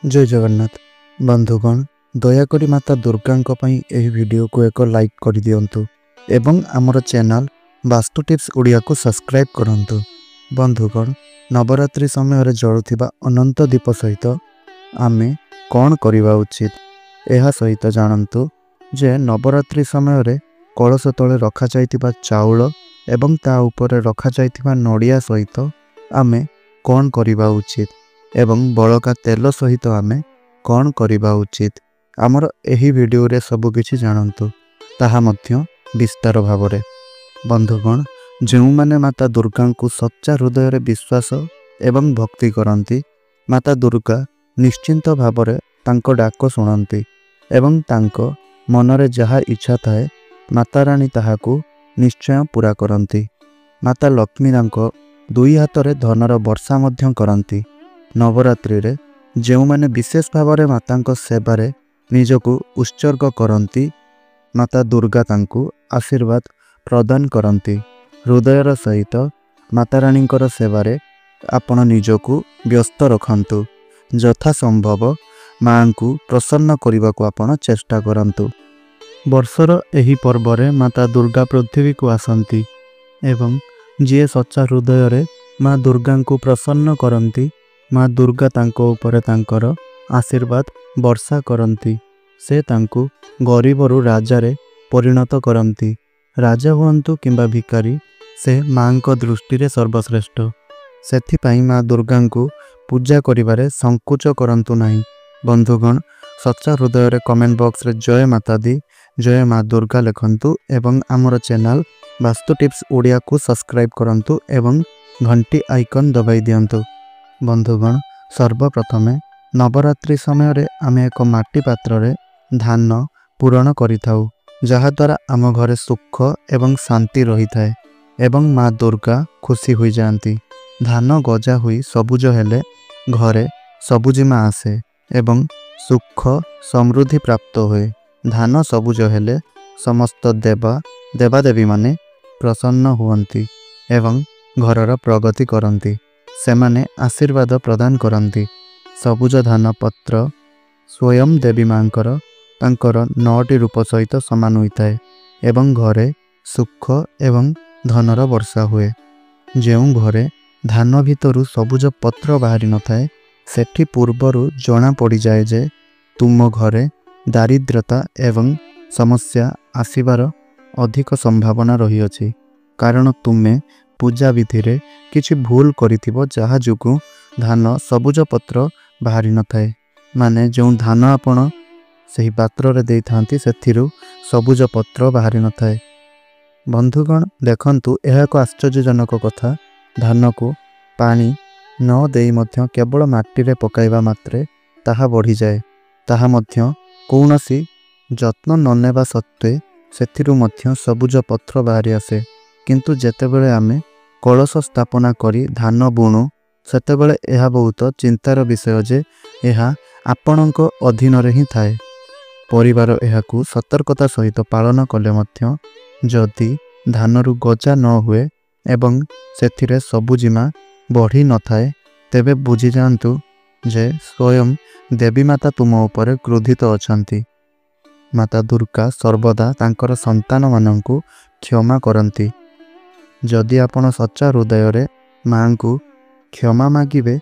जय जगन्नाथ बंधुगण दयाकोरी माता दुर्गा एही वीडियो को एक लाइक कर दियंतु एवं आमर चैनल वास्तु टिप्स ओडिया को सब्सक्राइब करंतु। बंधुगण नवरात्रि समय जलुथिबा अनंत दीप सहित आमे कौन करवा उचित यह सहित जानतु जे नवरात्रि समय कलश तले रखा जाइतिबा चाउल एवं ता ऊपर रखा जाइतिबा नड़िया सहित आमे कौन करवा उचित एवं बड़का तेल सहित आमे कौन करवा उचित आमर एही वीडियो रे सब किछि जानतु ताहा मध्य विस्तार भावरे। बंधुगण जो माने माता दुर्गा को सच्चा हृदय रे विश्वास एवं भक्ति करंती माता दुर्गा निश्चिंत भावरे तांको डाक शुणती एवं तांको मनरे जहा इच्छा थाए माता रानी ताहाकू निश्चय पूरा करंती। माता लक्ष्मी तांको दुई हाथ रे धनर वर्षा मध्य करंती। नवरात्रि रे जो माने विशेष भावरे मातांको सेवारे निजको उत्सर्ग करंती माता दुर्गा तांको आशीर्वाद प्रदान करंती। हृदयर सहित माता रानींकर सेवारे आपण निजको व्यस्त रखंतु। यथा संभव मां को प्रसन्न करने को आपण चेष्टा करंतु। वर्षर एही पर्वरे माता दुर्गा पृथ्वी को आसंती एवं जे सच्चा हृदय रे मां दुर्गा को प्रसन्न करंती मां दुर्गा तांको ऊपर तांकर आशीर्वाद वर्षा करंती। से तांको गरीबरु राजारे परिणत करंती। राजा हुअंतु किंबा भिकारी से मां को दृष्टि रे सर्वश्रेष्ठ। सेथिपाई मां दुर्गा को पूजा करिबारे संकोच करंतु नहीं। बंधुगण सच्चा हृदय रे कमेंट बॉक्स रे जय माता दी जय मां दुर्गा लिखंतु एवं आमर चैनल वास्तु टिप्स ओडिया को सब्सक्राइब करंतु एवं घंटी आइकन दबाई दियंतु। बंधुगण सर्वप्रथमे नवरात्रि समय रे आमे एक माटी पात्र रे धान पूरण करिथाउ जहा द्वारा आम घरे सुख एवं शांति रही थाए एवं मां दुर्गा खुशी हुई जाती। धान गजा हुई सबुज हेले घरे सबुजिमा आसे एवं सुख समृद्धि प्राप्त हुए। धान सबुज हेले समस्त देवादेवी माने प्रसन्न हुअंती एवं घरर प्रगति करंती। सेमाने आशीर्वाद प्रदान करंती। सबुज धान पत्र स्वयं देवी मांकर तांकर 9टी रूप सहित समान होइथाए एवं घरे सुख एवं धनर वर्षा हुए। जेउ घरे धान भितरु सबुज पत्र बाहरी न थाए सेठी पूर्वरु जना पड़ी जाए जे तुम घरे दारिद्रता एवं समस्या आसीबार अधिक संभावना रही अछि कारण तुमे पूजा विधि रे किछि भूल करिथिबो जहा जुगु धान सबुज पत्र बाहरी न थाए माने जो धान आपण सही पात्र रे देई थांती सेथिरु सबुज पत्र बाहरी न थाए। बंधुगण देखंतु एहा एक आश्चर्यजनक कथा। धान को पानी न देई मध्य केवल माटी रे पकाइबा मात्रे ताहा बढ़ी जाए। ताहा मध्य कौनसी जत्न न नेबा सत्वे सेथिरु मध्य सबुज पत्र बाहरी आसे। किंतु जेतेबेले आमे कलश स्थापना करी धान बुणु सेतेबेले एहा बहुत चिंतार विषय जे एहा आपणको अधीन रे ही थाए। परिवार एहाकू सतर्कता सहित पालन कले मध्य जदि धानरु गजा न हुए एवं सेथिरे सबुजिमा बढ़ी न थाए तेबे बुझी जांतु जे स्वयं देवी माता तुम ऊपर क्रोधित अछंती। माता दुर्गा सर्वदा तांकर संतान मानंकु क्षमा करंती। जदि आपण सच्चा हृदय रे मां को क्षमा मागिबे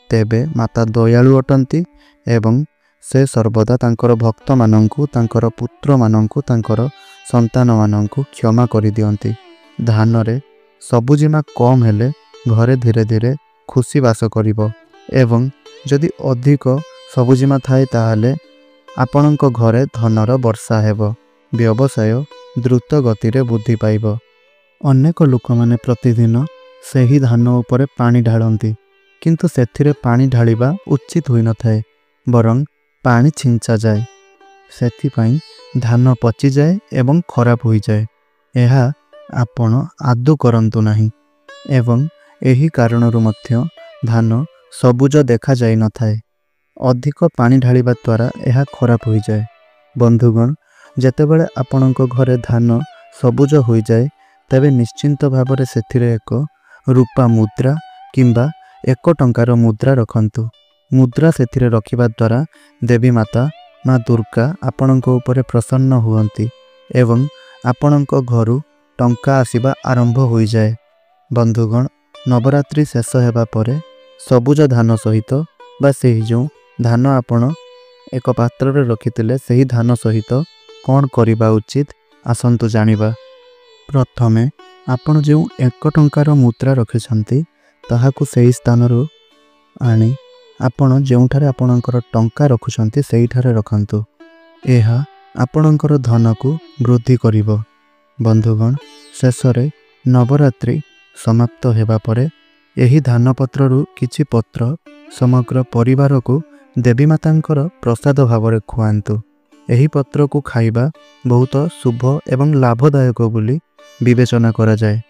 तेबे माता दयालु अटंती एवं से सर्वदा तांकर भक्त मानंकु तांकर पुत्र मानंकु तांकर संतान मानंकु क्षमा करि दियंती। धान रे सबुजिमा कम हेले घरे धीरे धीरे खुशी वास करिवो एवं जदि अधिक सबुजिमा थाए ताहाले आपणको घरे धनर वर्षा हेबो। व्यवसाय द्रुत गति रे वृद्धि पाइबो। अनेक लोक माने प्रतिदिन सही धान उपरे पानी ढालती किंतु सेथिरे पानी ढालिबा उचित होई न थाए बरं पानी छिंचा जाए। सेथिपाई धान पची जाए एवं खराब होई जाए। एहा आपण आदु करंतु नाही एवं एही कारणरु मध्य धान सबुज देखा जाई न थाए। अधिक पानी ढालिबा द्वारा एहा खराब होई जाए। बंधुगण जेतेबेले आपणको घरे धान सबुज होई जाए तेबे निश्चिंत भावरे सेथिरे एक रूपा मुद्रा किंबा 1 टंकार मुद्रा रखंतु मुद्रा सेथिरे रखिबा द्वारा देवी माता माँ दुर्गा आपणक उपरे प्रसन्न हुअन्ति एवं आपणक घरु टंका आसिबा आरंभ हो जाए। बंधुगण नवरात्रि शेष हेबा परे सबुज धान सहित बा सेही जो धान आपण एक पात्र रे रखिथिले सेही धान सहित कौन करिबा उचित आसंतु जानिबा। प्रथमे आपण जो 1 टंकार मुद्रा रखिछंती ताहाकु सेही स्थानरु आनी आपण जेउठारे आपणकर टंका रखुछंती सेहीठारे रखंतु। एहा आपणकर धन को वृद्धि करिवो। बंधुगण शेषरे नवरात्रि समाप्त हेबा परे एही धान पत्ररु किछि पत्र समग्र परिवार को देवी मातांकर प्रसाद भावरे खुआंतु। एही पत्र को खाइबा बहुत शुभ एवं लाभदायक बोली विवेचना करा जाए।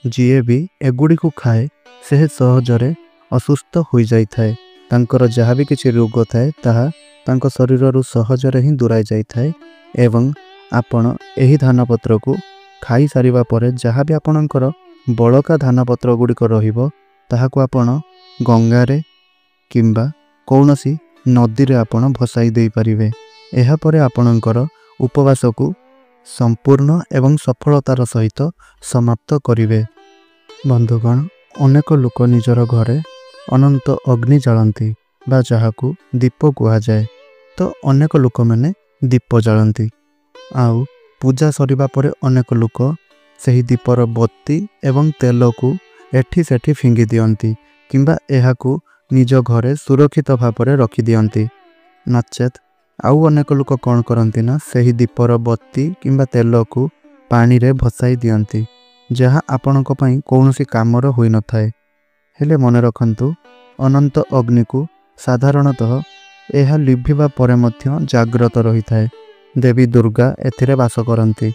जिए भी एगुड़ी को खाए से सहजरे असुस्थ हो जाई थाए। तांकर जहाँ भी किसी रोग थाए ताहा तांक शरीर सहजरे ही दूराई जाई थाए एवं आपण एही धान पत्र को खाई सारिबा परे जहाँ भी आपणकर बड़का धान पत्र गुड़िक रहिबो ताहाकु आपण गंगारे किंबा कौनसी नदी रे आपण भसाई दे परिवे। एहा परे आपणकर उपवास को संपूर्ण एवं सफलतार सहित समाप्त करिवे। बंधुगण अनेक लोक निजर घरे अनंत अग्नि जालती बा जहाकू दीप कुआ जाए तो अनेक लोक मैंने दीप जालती। आउ पूजा सरिबा परे अनेक लोक सही दीपर बत्ती एवं तेल को एठी सेठी फिंगी दियंती किंबा एहाकू निज घरे सुरक्षित भावरे रखी दियंती। नचेत आउ अनेक लोक कौन करती ना सही दीपर बत्ती किंबा तेल को पानी रे भसाई दियंती जहाँ आपणक पई कौनसी कामर होई न थाए। हेले मने रखंतु अनंत अग्नि को साधारणतः एहा लिभिबा परे मध्य जाग्रत रही थाए। देवी दुर्गा एथिरे वास करंती।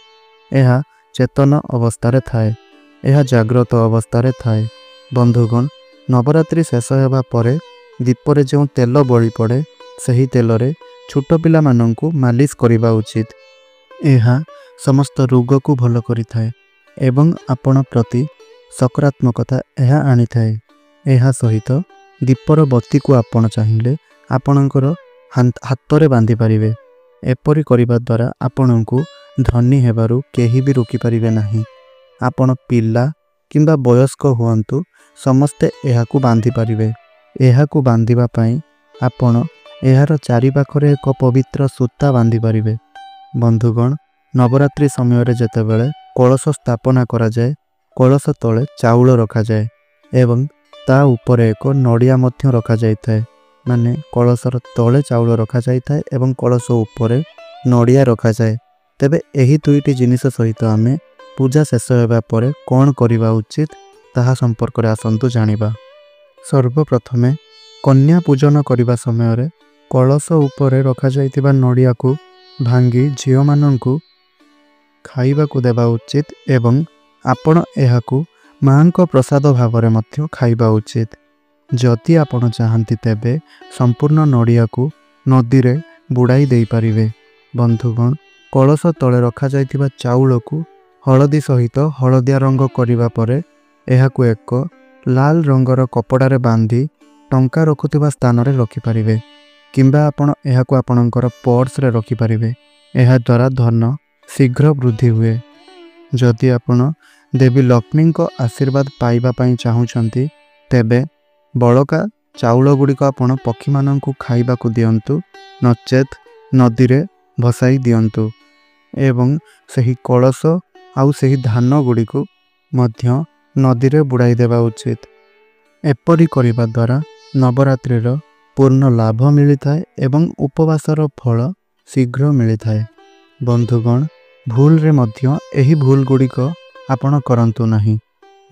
एहा चेतन अवस्थारे थाए, एहा जाग्रत अवस्थारे थाए। बंधुगण नवरात्रि शेष हेबा परे दीपरे जो तेल बळी पड़े सही तेलरे छोट पिला मानंकु मालिश करिबा उचित। एहा समस्त रोग को भल करिथाए एवं आपण प्रति सकारात्मकता एहा आनी थाए। एहा सहित दीपर बत्ती को आपण चाहिए आपणकर हाथ बांधि पारिबे। एपरि करिबा द्वारा आपणकु धनी हेबारु केही भी रोकी पारिबे नाही। आपण पिला किंबा वयस्क हुअन्तु समस्ते एहाकु बांधि पारिबे। एहाकु बांधिबा पई आपण एहार चारि पाखरे एक पवित्र सूता बांधि पारिबे। बंधुगण नवरात्रि समय रे जेतेबेले कलश स्थापना करा जाए कलश तले चाउल रखा जाए एवं ता उपरे एक नड़िया मध्य रखा जाए। माने कलशर तले चाउल रखा जाए एवं कलश उपरे नड़िया रखा जाए। तेबे एही दुईटी जिनिस सहित आमे पूजा शेष हेबा परे कौन करिबा उचित ताहा संपर्क रे आसंतु जानिबा। सर्वप्रथमे कन्या पूजन करिबा समय रे कलश उपरे रखा जाइतिबा नड़िया को भांगी झियो मानंकु खाइबा को देबा उचित एवं आपण एहाकू मां को प्रसाद भावरे मध्य खाइबा उचित। जदि आपण चाहंती तेबे संपूर्ण नड़िया को नदी रे बुड़ाई देई पारिबे। बंधुगण कलश तले रखा जाइतिबा चाउल को हलदी सहित हलदिया रंग करिबा परे एहाकू एक लाल रंगर कपड़ारे बांधी टंका रखुतिबा स्थान रे रखि पारिबे किंबा आपण एहाकू आपणकर पर्स रे रखि पारिबे। एहा द्वारा धन शीघ्र वृद्धि हुए। जदि आपण देवी लक्ष्मी को आशीर्वाद पाइबा पई चाहुचंती तेबे बड़का चाउल गुड़िक आपण पक्षी मानंकु खाइबा को दियंतु नचेत नदी रे भसाई दियंतु एवं सही कलश आउ सही धान गुड़िक मध्य नदी रे बुड़ाई देबा उचित। एपरि करिबा द्वारा नवरात्रिर पूर्ण लाभ मिलिथाए एवं उपवासर फल शीघ्र मिलिथाए। बंधुगण भूल रे मध्य एही भूल गुड़िक आपण करंतु नाही।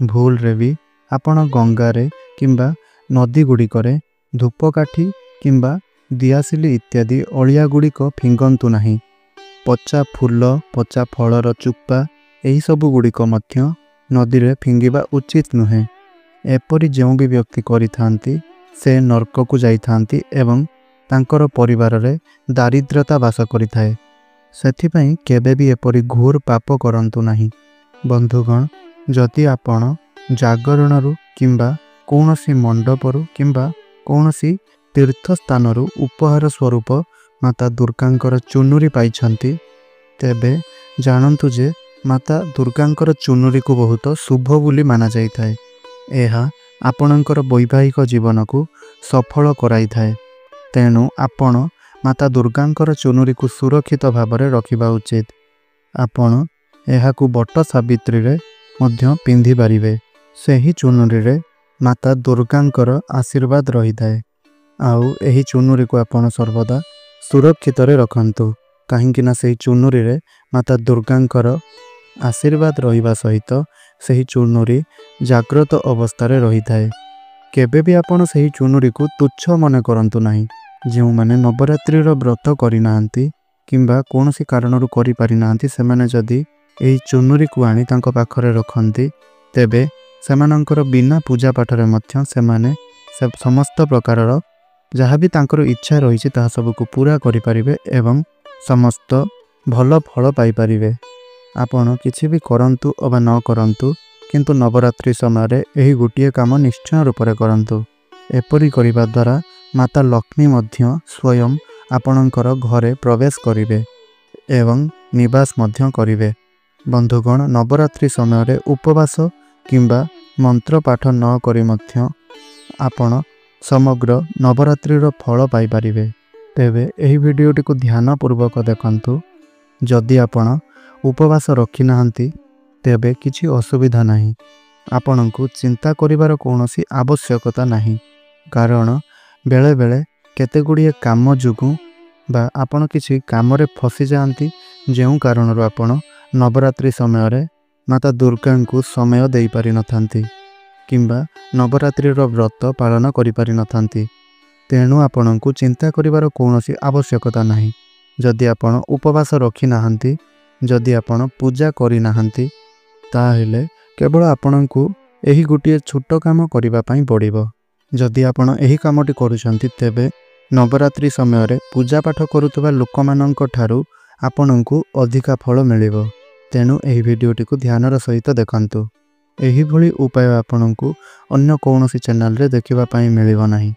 भूल रे भी आपण गंगारे किंबा नदी गुड़िकरे धूपकाठी किंबा दियासिली इत्यादि अलिया गुड़िक फिंगंतु नाही। पचा फूल पचा फलर चुप्पा एही सबु गुड़िक मध्य नदी रे फिंगिबा उचित नुहे। एपरि जो भी व्यक्ति करिथांती से नरक को जाइथांती एवं तांकर परिवार रे दारिद्रता वास करिथाए। सेथिपई केबे भी एपरि घोर पाप करंतु नाही। बंधुगण जदि आपण जागरणरू किंबा कौनसी मंडपरू किंबा कौनसी तीर्थ स्थानरू उपहार स्वरूप माता दुर्गांकर चुनुरी पाइछंती तेबे जानन्तु जे माता दुर्गांकर चुनुरी को बहुत शुभ बोली माना जाइथाए। एहा आपणकर वैवाहिक जीवन को सफल कराई थाए। तेणु आपण माता दुर्गांकर चुनुरी को सुरक्षित भाव में रखिबा उचित। आपण एहाकू बट सावित्री रे मध्य पिंधि पारिबे। सेही चुनुरी रे माता दुर्गांकर आशीर्वाद रही थाए। आउ एही चुनुरी को आपण सर्वदा सुरक्षित रे रखंतु काहेकि ना सेही चुनुरी रे माता दुर्गांकर आशीर्वाद रहिबा सहित सेही चुनुरी जाग्रत अवस्था रे रही थाए। केबे भी आपण सेही चुनुरी को तुच्छ मन करंतु नाही। जो माने नवरात्रि रो व्रत करि नाहंती किंबा कोनोसी कारणरू करि पारि नाहंती सेमाने जदि एही चुनुरी को आनी तांको पाखरे रखंती तेबे सेमानंकर बिना पूजा पाठ रे मध्य सेमाने समस्त प्रकारर जहाँ भी तांकर इच्छा रही ताहा सब को पूरा करि परिबे एवं समस्त भल फल पाई परिबे। आपण किछि भी करंतु अबा न करंतु किंतु नवरात्रि समय एही गोटिए काम निश्चय रूप से करंतु। एपरि करिबा द्वारा माता लक्ष्मी मध्य स्वयं आपणकर घरे प्रवेश करिवे एवं निवास मध्य करिवे। बंधुगण नवरात्रि समय उपवास किंबा मंत्र पाठ न करि मध्य आपण समग्र नवरात्रिर फल पाई परिबे। तेबे एही वीडियोटी को ध्यान पूर्वक देखंतु। जदि आपण उपवास रखि नाहंती तेबे किछि असुविधा नाही। आपणको चिंता करिवार कोनोसी आवश्यकता नाही कारण बेले बेले केतेगुड़िए काम जुगु बा आपण किछि काम रे फसी जांती जेउ कारणरू आपण नवरात्रि समय रे माता दुर्गा को समय देई पारि नथांती किंबा नवरात्रिर व्रत पालन करि पारि नथांती। तेणु आपणको चिंता करिवार कोनोसी आवश्यकता नाही। जदि आपण उपवास रखि नाहंती जदि आपण पूजा करि नाहंती ताहेले केवल आपणको एही गोटिए छोट काम करिबा पई पड़िबो। जदि आपण एही कामटी करूछंती तेबे नवरात्रि समय रे पूजा पाठ करुतबा लोकमानंक ठारू आपणको अधिका फल मिलिबो। तेणु एही वीडियोटी को ध्यानर सहित देखंतु। एही भली उपाय आपणको अन्य कोनोसी चैनल रे देखिबा पई मिलिबो नाही।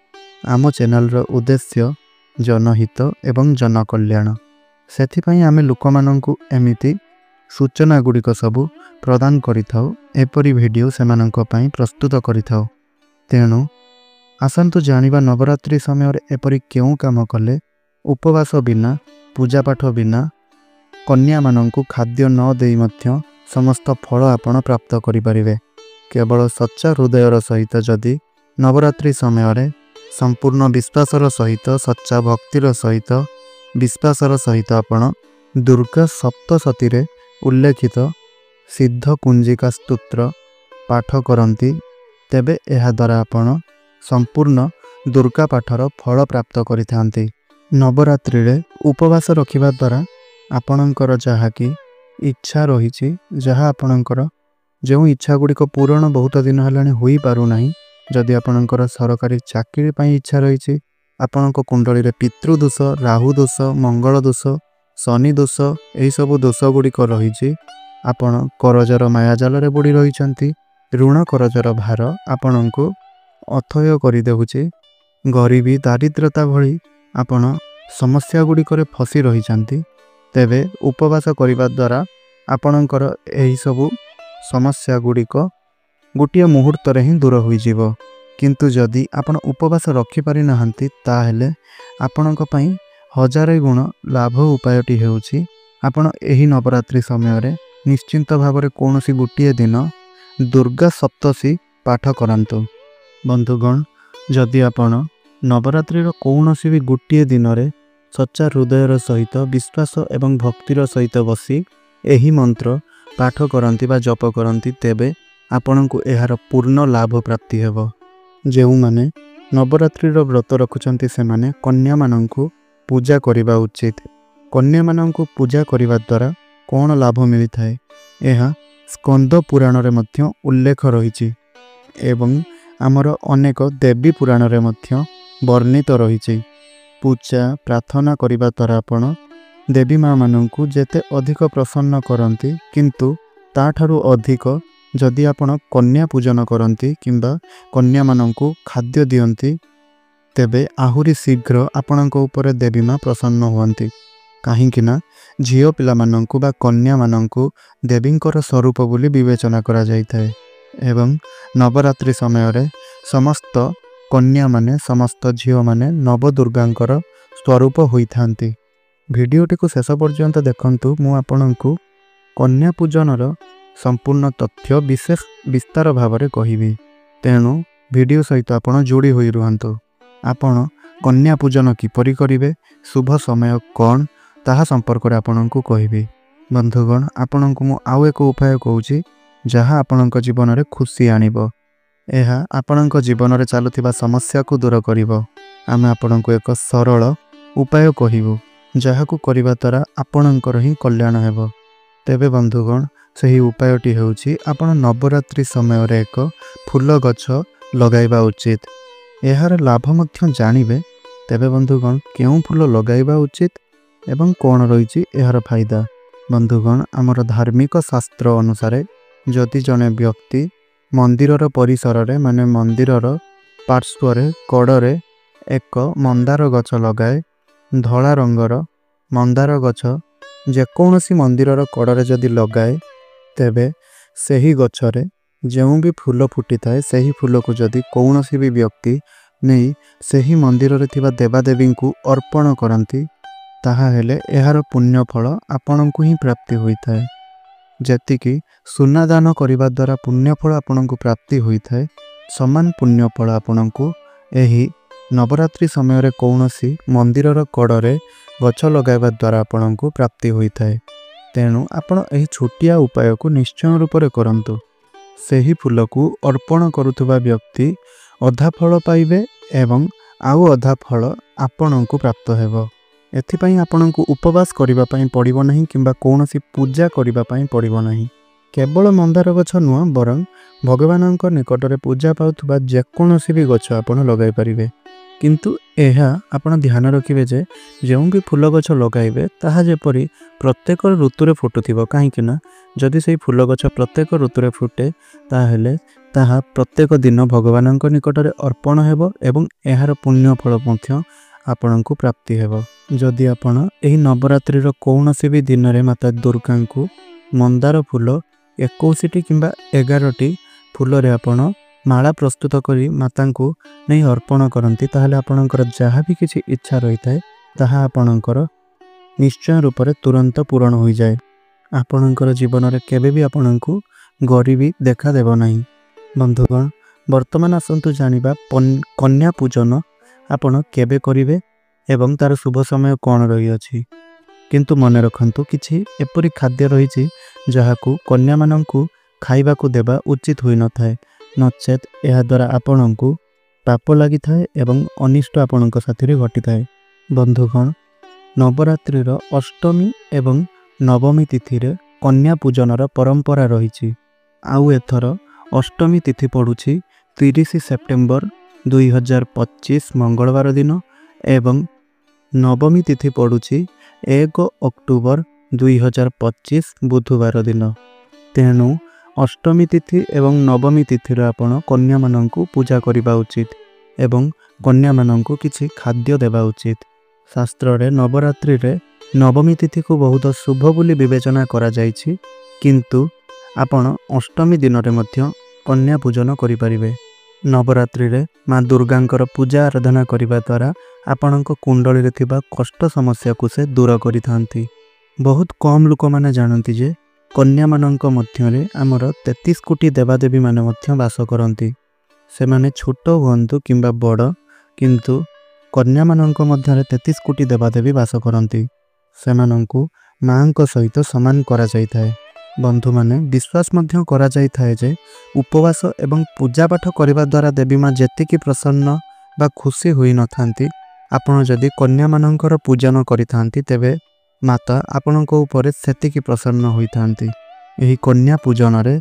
आम चैनल रो उद्देश्य जनहित एवं जनकल्याण। सेथि पई आमे लोकमानंकु एमिति सूचना गुड़िक सबु प्रदान करिथाउ। एपरि वीडियो सेमानंक पई प्रस्तुत करिथाउ। तेणु आसंतु जानिबा नवरात्रि समय एपरि केउ काम कले उपवास बिना पूजा पाठ बिना कन्या मानंकु खाद्य न देई मध्य समस्त फल आपण प्राप्त करि परिबे। केवल सच्चा हृदयर सहित जदि नवरात्रि समय संपूर्ण विश्वासर सहित सच्चा भक्तिर सहित विश्वासर सहित आपण दुर्गा सप्तशती रे उल्लेखित सिद्ध कुंजिका स्तोत्र पाठ करंती तेबे एहा द्वारा आपण संपूर्ण दुर्गा पाठर फल प्राप्त करिथांती। नवरात्रि रे उपवास रखिबा द्वारा आपणकर जहा कि इच्छा रही जहा आपणकर जो इच्छा गुड़िक पूरण बहुत दिन हेलानी होई पारु नाही। जदि आपणकर सरकारी चाकरी पई इच्छा रही आपणक कुंडली रे पितृदोष राहु दोष मंगल दोष शनि दोष एही सब दोष गुड़िक रही आपण करजर मायाजाल रे बुड़ी रही ऋण करजर भार आपणको अथय कर देउछि। गरीबी दारिद्रता भली आपण समस्या गुड़िक फसी रही तेबे उपवास करिबा द्वारा आपणकर एही सबु समस्या गुड़िक गोटिए मुहूर्त रे ही दूर होई जिवो। किंतु जदि आपण उपवास रखि पारि नाहंती ताहेले आपणक पई हजारे गुण लाभ उपायटी हेउछि आपण एही नवरात्रि समय रे निश्चिंत भाव रे कोनोसी गोटिए दिन दुर्गा सप्तशी पाठ करंतु। बंधुगण जदि आपण नवरात्रिर कौनसी भी गोटिए दिन रे सच्चा हृदयर सहित विश्वास एवं भक्तिर सहित बसी एही मंत्र पाठ करंती बा जप करंती तेबे आपणको एहार पूर्ण लाभ प्राप्ति हेबो। जेउ माने नवरात्रिर व्रत रखुचंती सेमाने कन्या मानंकु पूजा करिबा उचित। कन्या मानंकु पूजा करिबा द्वारा कोन लाभ मिली थाए एहा स्कंद पुराण रे मध्य उल्लेख रहिछि एवं आमर अनेक देवी पुराण रे मध्य वर्णित रहिछि। पूजा प्रार्थना करिबा द्वारा आपण देवी माँ मानंकु जेते अधिक प्रसन्न करंती किंतु ताठारु अधिक जदि आपण कन्या पूजन करंती किंबा कन्या मानंकु खाद्य दियंती ତେବେ ଆହୁରି ଶୀଘ୍ର ଆପଣଙ୍କ ଉପରେ ଦେବୀ ମା ପ୍ରସନ୍ନ ହୁଅନ୍ତି। କାହିଁକି ନା ଝିଅ ପିଲାମାନଙ୍କୁ ବା କନ୍ୟାମାନଙ୍କୁ ଦେବୀଙ୍କର ସ୍ୱରୂପ ବୋଲି ବିବେଚନା କରାଯାଇଥାଏ ଏବଂ ନବରାତ୍ରି ସମୟରେ ସମସ୍ତ କନ୍ୟାମାନେ ସମସ୍ତ ଝିଅମାନେ ନବଦୁର୍ଗାଙ୍କର ସ୍ୱରୂପ ହୋଇଥାନ୍ତି। ଭିଡ଼ିଓଟିକୁ ଶେଷ ପର୍ଯ୍ୟନ୍ତ ଦେଖନ୍ତୁ। ମୁଁ ଆପଣଙ୍କୁ କନ୍ୟା ପୂଜନର ସମ୍ପୂର୍ଣ୍ଣ ତଥ୍ୟ ବିଶେଷ ବିସ୍ତାର ଭାବରେ କହିବି, ତେଣୁ ଭିଡ଼ିଓ ସହିତ ଆପଣ ଯୋଡ଼ି ହୋଇ ରୁହନ୍ତୁ। ଆପଣ କନ୍ୟା ପୂଜନ କିପରି କରିବେ, ଶୁଭ ସମୟ କ'ଣ ତାହା ସମ୍ପର୍କରେ ଆପଣଙ୍କୁ କହିବି। ବନ୍ଧୁଗଣ, ଆପଣଙ୍କୁ ମୁଁ ଆଉ ଏକ ଉପାୟ କହୁଛି ଯାହା ଆପଣଙ୍କ ଜୀବନରେ ଖୁସି ଆଣିବ। ଏହା ଆପଣଙ୍କ ଜୀବନରେ ଚାଲୁଥିବା ସମସ୍ୟାକୁ ଦୂର କରିବ। ଆମେ ଆପଣଙ୍କୁ ଏକ ସରଳ ଉପାୟ କହିବୁ ଯାହାକୁ କରିବା ଦ୍ୱାରା ଆପଣଙ୍କର ହିଁ କଲ୍ୟାଣ ହେବ। ତେବେ ବନ୍ଧୁଗଣ, ସେହି ଉପାୟଟି ହେଉଛି ଆପଣ ନବରାତ୍ରି ସମୟରେ ଏକ ଫୁଲ ଗଛ ଲଗାଇବା ଉଚିତ। ଏହାର ଲାଭ ମଧ୍ୟ ଜାଣିବେ। ତେବେ ବନ୍ଧୁଗଣ, କେଉଁ ଫୁଲ ଲଗାଇବା ଉଚିତ ଏବଂ କ'ଣ ରହିଛି ଏହାର ଫାଇଦା? ବନ୍ଧୁଗଣ, ଆମର ଧାର୍ମିକ ଶାସ୍ତ୍ର ଅନୁସାରେ ଯଦି ଜଣେ ବ୍ୟକ୍ତି ମନ୍ଦିରର ପରିସରରେ ମାନେ ମନ୍ଦିରର ପାର୍ଶ୍ୱରେ କଡ଼ରେ ଏକ ମନ୍ଦାର ଗଛ ଲଗାଏ, ଧଳା ରଙ୍ଗର ମନ୍ଦାର ଗଛ ଯେକୌଣସି ମନ୍ଦିରର କଡ଼ରେ ଯଦି ଲଗାଏ, ତେବେ ସେହି ଗଛରେ ଯେଉଁ ବି ଫୁଲ ଫୁଟିଥାଏ ସେହି ଫୁଲକୁ ଯଦି କୌଣସି ବି ବ୍ୟକ୍ତି ନେଇ ସେହି ମନ୍ଦିରରେ ଥିବା ଦେବାଦେବୀଙ୍କୁ ଅର୍ପଣ କରନ୍ତି, ତାହା ହେଲେ ଏହାର ପୁଣ୍ୟ ଫଳ ଆପଣଙ୍କୁ ହିଁ ପ୍ରାପ୍ତି ହୋଇଥାଏ। ଯେତିକି ସୁନାଦାନ କରିବା ଦ୍ୱାରା ପୁଣ୍ୟ ଫଳ ଆପଣଙ୍କୁ ପ୍ରାପ୍ତି ହୋଇଥାଏ, ସମାନ ପୁଣ୍ୟ ଫଳ ଆପଣଙ୍କୁ ଏହି ନବରାତ୍ରି ସମୟରେ କୌଣସି ମନ୍ଦିରର କଡ଼ରେ ଗଛ ଲଗାଇବା ଦ୍ୱାରା ଆପଣଙ୍କୁ ପ୍ରାପ୍ତି ହୋଇଥାଏ। ତେଣୁ ଆପଣ ଏହି ଛୋଟିଆ ଉପାୟକୁ ନିଶ୍ଚୟ ରୂପରେ କରନ୍ତୁ। ସେହି ଫୁଲକୁ ଅର୍ପଣ କରୁଥିବା ବ୍ୟକ୍ତି ଅଧା ଫଳ ପାଇବେ ଏବଂ ଆଉ ଅଧା ଫଳ ଆପଣଙ୍କୁ ପ୍ରାପ୍ତ ହେବ। ଏଥିପାଇଁ ଆପଣଙ୍କୁ ଉପବାସ କରିବା ପାଇଁ ପଡ଼ିବ ନାହିଁ କିମ୍ବା କୌଣସି ପୂଜା କରିବା ପାଇଁ ପଡ଼ିବ ନାହିଁ। କେବଳ ମନ୍ଦାର ଗଛ ନୁହଁ, ବରଂ ଭଗବାନଙ୍କ ନିକଟରେ ପୂଜା ପାଉଥିବା ଯେକୌଣସି ବି ଗଛ ଆପଣ ଲଗାଇ ପାରିବେ। କିନ୍ତୁ ଏହା ଆପଣ ଧ୍ୟାନ ରଖିବେ ଯେ ଯେଉଁ ବି ଫୁଲ ଗଛ ଲଗାଇବେ ତାହା ଯେପରି ପ୍ରତ୍ୟେକ ଋତୁରେ ଫୁଟୁଥିବ। କାହିଁକି ନା ଯଦି ସେହି ଫୁଲ ଗଛ ପ୍ରତ୍ୟେକ ଋତୁରେ ଫୁଟେ, ତାହେଲେ ତାହା ପ୍ରତ୍ୟେକ ଦିନ ଭଗବାନଙ୍କ ନିକଟରେ ଅର୍ପଣ ହେବ ଏବଂ ଏହାର ପୁଣ୍ୟ ଫଳ ମଧ୍ୟ ଆପଣଙ୍କୁ ପ୍ରାପ୍ତି ହେବ। ଯଦି ଆପଣ ଏହି ନବରାତ୍ରିର କୌଣସି ବି ଦିନରେ ମାତା ଦୁର୍ଗାଙ୍କୁ ମନ୍ଦାର ଫୁଲ 21ଟି କିମ୍ବା 11ଟି ଫୁଲରେ ଆପଣ ମାଳା ପ୍ରସ୍ତୁତ କରି ମାତାଙ୍କୁ ନେଇ ଅର୍ପଣ କରନ୍ତି, ତାହେଲେ ଆପଣଙ୍କର ଯାହା ବି କିଛି ଇଚ୍ଛା ରହିଥାଏ ତାହା ଆପଣଙ୍କର ନିଶ୍ଚୟ ରୂପରେ ତୁରନ୍ତ ପୂରଣ ହୋଇଯାଏ। ଆପଣଙ୍କର ଜୀବନରେ କେବେ ବି ଆପଣଙ୍କୁ ଗରିବୀ ଦେଖାଦେବ ନାହିଁ। ବନ୍ଧୁଗଣ, ବର୍ତ୍ତମାନ ଆସନ୍ତୁ ଜାଣିବା କନ୍ୟା ପୂଜନ ଆପଣ କେବେ କରିବେ ଏବଂ ତାର ଶୁଭ ସମୟ କ'ଣ ରହିଅଛି। କିନ୍ତୁ ମନେ ରଖନ୍ତୁ, କିଛି ଏପରି ଖାଦ୍ୟ ରହିଛି ଯାହାକୁ କନ୍ୟାମାନଙ୍କୁ ଖାଇବାକୁ ଦେବା ଉଚିତ ହୋଇନଥାଏ, ନଚେତ୍ ଏହାଦ୍ୱାରା ଆପଣଙ୍କୁ ପାପ ଲାଗିଥାଏ ଏବଂ ଅନିଷ୍ଟ ଆପଣଙ୍କ ସାଥିରେ ଘଟିଥାଏ। ବନ୍ଧୁଗଣ, ନବରାତ୍ରିର ଅଷ୍ଟମୀ ଏବଂ ନବମୀ ତିଥିରେ କନ୍ୟା ପୂଜନର ପରମ୍ପରା ରହିଛି। ଆଉ ଏଥର ଅଷ୍ଟମୀ ତିଥି ପଡ଼ୁଛି 30 ସେପ୍ଟେମ୍ବର 2025 ମଙ୍ଗଳବାର ଦିନ ଏବଂ ନବମୀ ତିଥି ପଡ଼ୁଛି 1 ଅକ୍ଟୋବର 2025 ବୁଧବାର ଦିନ। ତେଣୁ ଅଷ୍ଟମୀ ତିଥି ଏବଂ ନବମୀ ତିଥିରେ ଆପଣ କନ୍ୟାମାନଙ୍କୁ ପୂଜା କରିବା ଉଚିତ ଏବଂ କନ୍ୟାମାନଙ୍କୁ କିଛି ଖାଦ୍ୟ ଦେବା ଉଚିତ। ଶାସ୍ତ୍ରରେ ନବରାତ୍ରିରେ ନବମୀ ତିଥିକୁ ବହୁତ ଶୁଭ ବୋଲି ବିବେଚନା କରାଯାଇଛି, କିନ୍ତୁ ଆପଣ ଅଷ୍ଟମୀ ଦିନରେ ମଧ୍ୟ କନ୍ୟା ପୂଜନ କରିପାରିବେ। ନବରାତ୍ରିରେ ମା ଦୁର୍ଗାଙ୍କର ପୂଜା ଆରାଧନା କରିବା ଦ୍ୱାରା ଆପଣଙ୍କ କୁଣ୍ଡଳୀରେ ଥିବା କଷ୍ଟ ସମସ୍ୟାକୁ ସେ ଦୂର କରିଥାନ୍ତି। ବହୁତ କମ୍ ଲୋକମାନେ ଜାଣନ୍ତି ଯେ କନ୍ୟାମାନଙ୍କ ମଧ୍ୟରେ ଆମର 33 କୋଟି ଦେବାଦେବୀମାନେ ମଧ୍ୟ ବାସ କରନ୍ତି। ସେମାନେ ଛୋଟ ହୁଅନ୍ତୁ କିମ୍ବା ବଡ଼, କିନ୍ତୁ କନ୍ୟାମାନଙ୍କ ମଧ୍ୟରେ 33 କୋଟି ଦେବାଦେବୀ ବାସ କରନ୍ତି। ସେମାନଙ୍କୁ ମାଙ୍କ ସହିତ ସମାନ କରାଯାଇଥାଏ। ବନ୍ଧୁମାନେ, ବିଶ୍ୱାସ ମଧ୍ୟ କରାଯାଇଥାଏ ଯେ ଉପବାସ ଏବଂ ପୂଜାପାଠ କରିବା ଦ୍ୱାରା ଦେବୀ ମା ଯେତିକି ପ୍ରସନ୍ନ ବା ଖୁସି ହୋଇନଥାନ୍ତି, ଆପଣ ଯଦି କନ୍ୟାମାନଙ୍କର ପୂଜନ କରିଥାନ୍ତି ତେବେ ମାତା ଆପଣଙ୍କ ଉପରେ ସେତିକି ପ୍ରସନ୍ନ ହୋଇଥାନ୍ତି। ଏହି କନ୍ୟା ପୂଜନରେ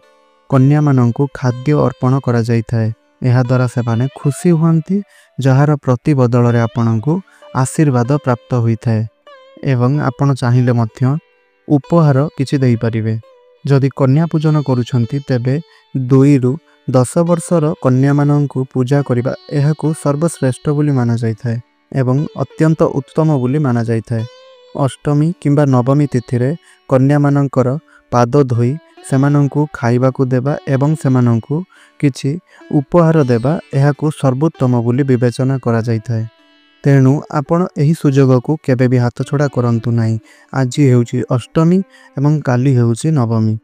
କନ୍ୟାମାନଙ୍କୁ ଖାଦ୍ୟ ଅର୍ପଣ କରାଯାଇଥାଏ। ଏହାଦ୍ୱାରା ସେମାନେ ଖୁସି ହୁଅନ୍ତି, ଯାହାର ପ୍ରତିବଦଳରେ ଆପଣଙ୍କୁ ଆଶୀର୍ବାଦ ପ୍ରାପ୍ତ ହୋଇଥାଏ ଏବଂ ଆପଣ ଚାହିଁଲେ ମଧ୍ୟ ଉପହାର କିଛି ଦେଇପାରିବେ। ଯଦି କନ୍ୟା ପୂଜନ କରୁଛନ୍ତି ତେବେ 2ରୁ 10 ବର୍ଷର କନ୍ୟାମାନଙ୍କୁ ପୂଜା କରିବା ଏହାକୁ ସର୍ବଶ୍ରେଷ୍ଠ ବୋଲି ମାନାଯାଇଥାଏ ଏବଂ ଅତ୍ୟନ୍ତ ଉତ୍ତମ ବୋଲି ମାନାଯାଇଥାଏ। ଅଷ୍ଟମୀ କିମ୍ବା ନବମୀ ତିଥିରେ କନ୍ୟାମାନଙ୍କର ପାଦ ଧୋଇ ସେମାନଙ୍କୁ ଖାଇବାକୁ ଦେବା ଏବଂ ସେମାନଙ୍କୁ କିଛି ଉପହାର ଦେବା ଏହାକୁ ସର୍ବୋତ୍ତମ ବୋଲି ବିବେଚନା କରାଯାଇଥାଏ। ତେଣୁ ଆପଣ ଏହି ସୁଯୋଗକୁ କେବେ ବି ହାତଛଡ଼ା କରନ୍ତୁ ନାହିଁ। ଆଜି ହେଉଛି ଅଷ୍ଟମୀ ଏବଂ କାଲି ହେଉଛି ନବମୀ,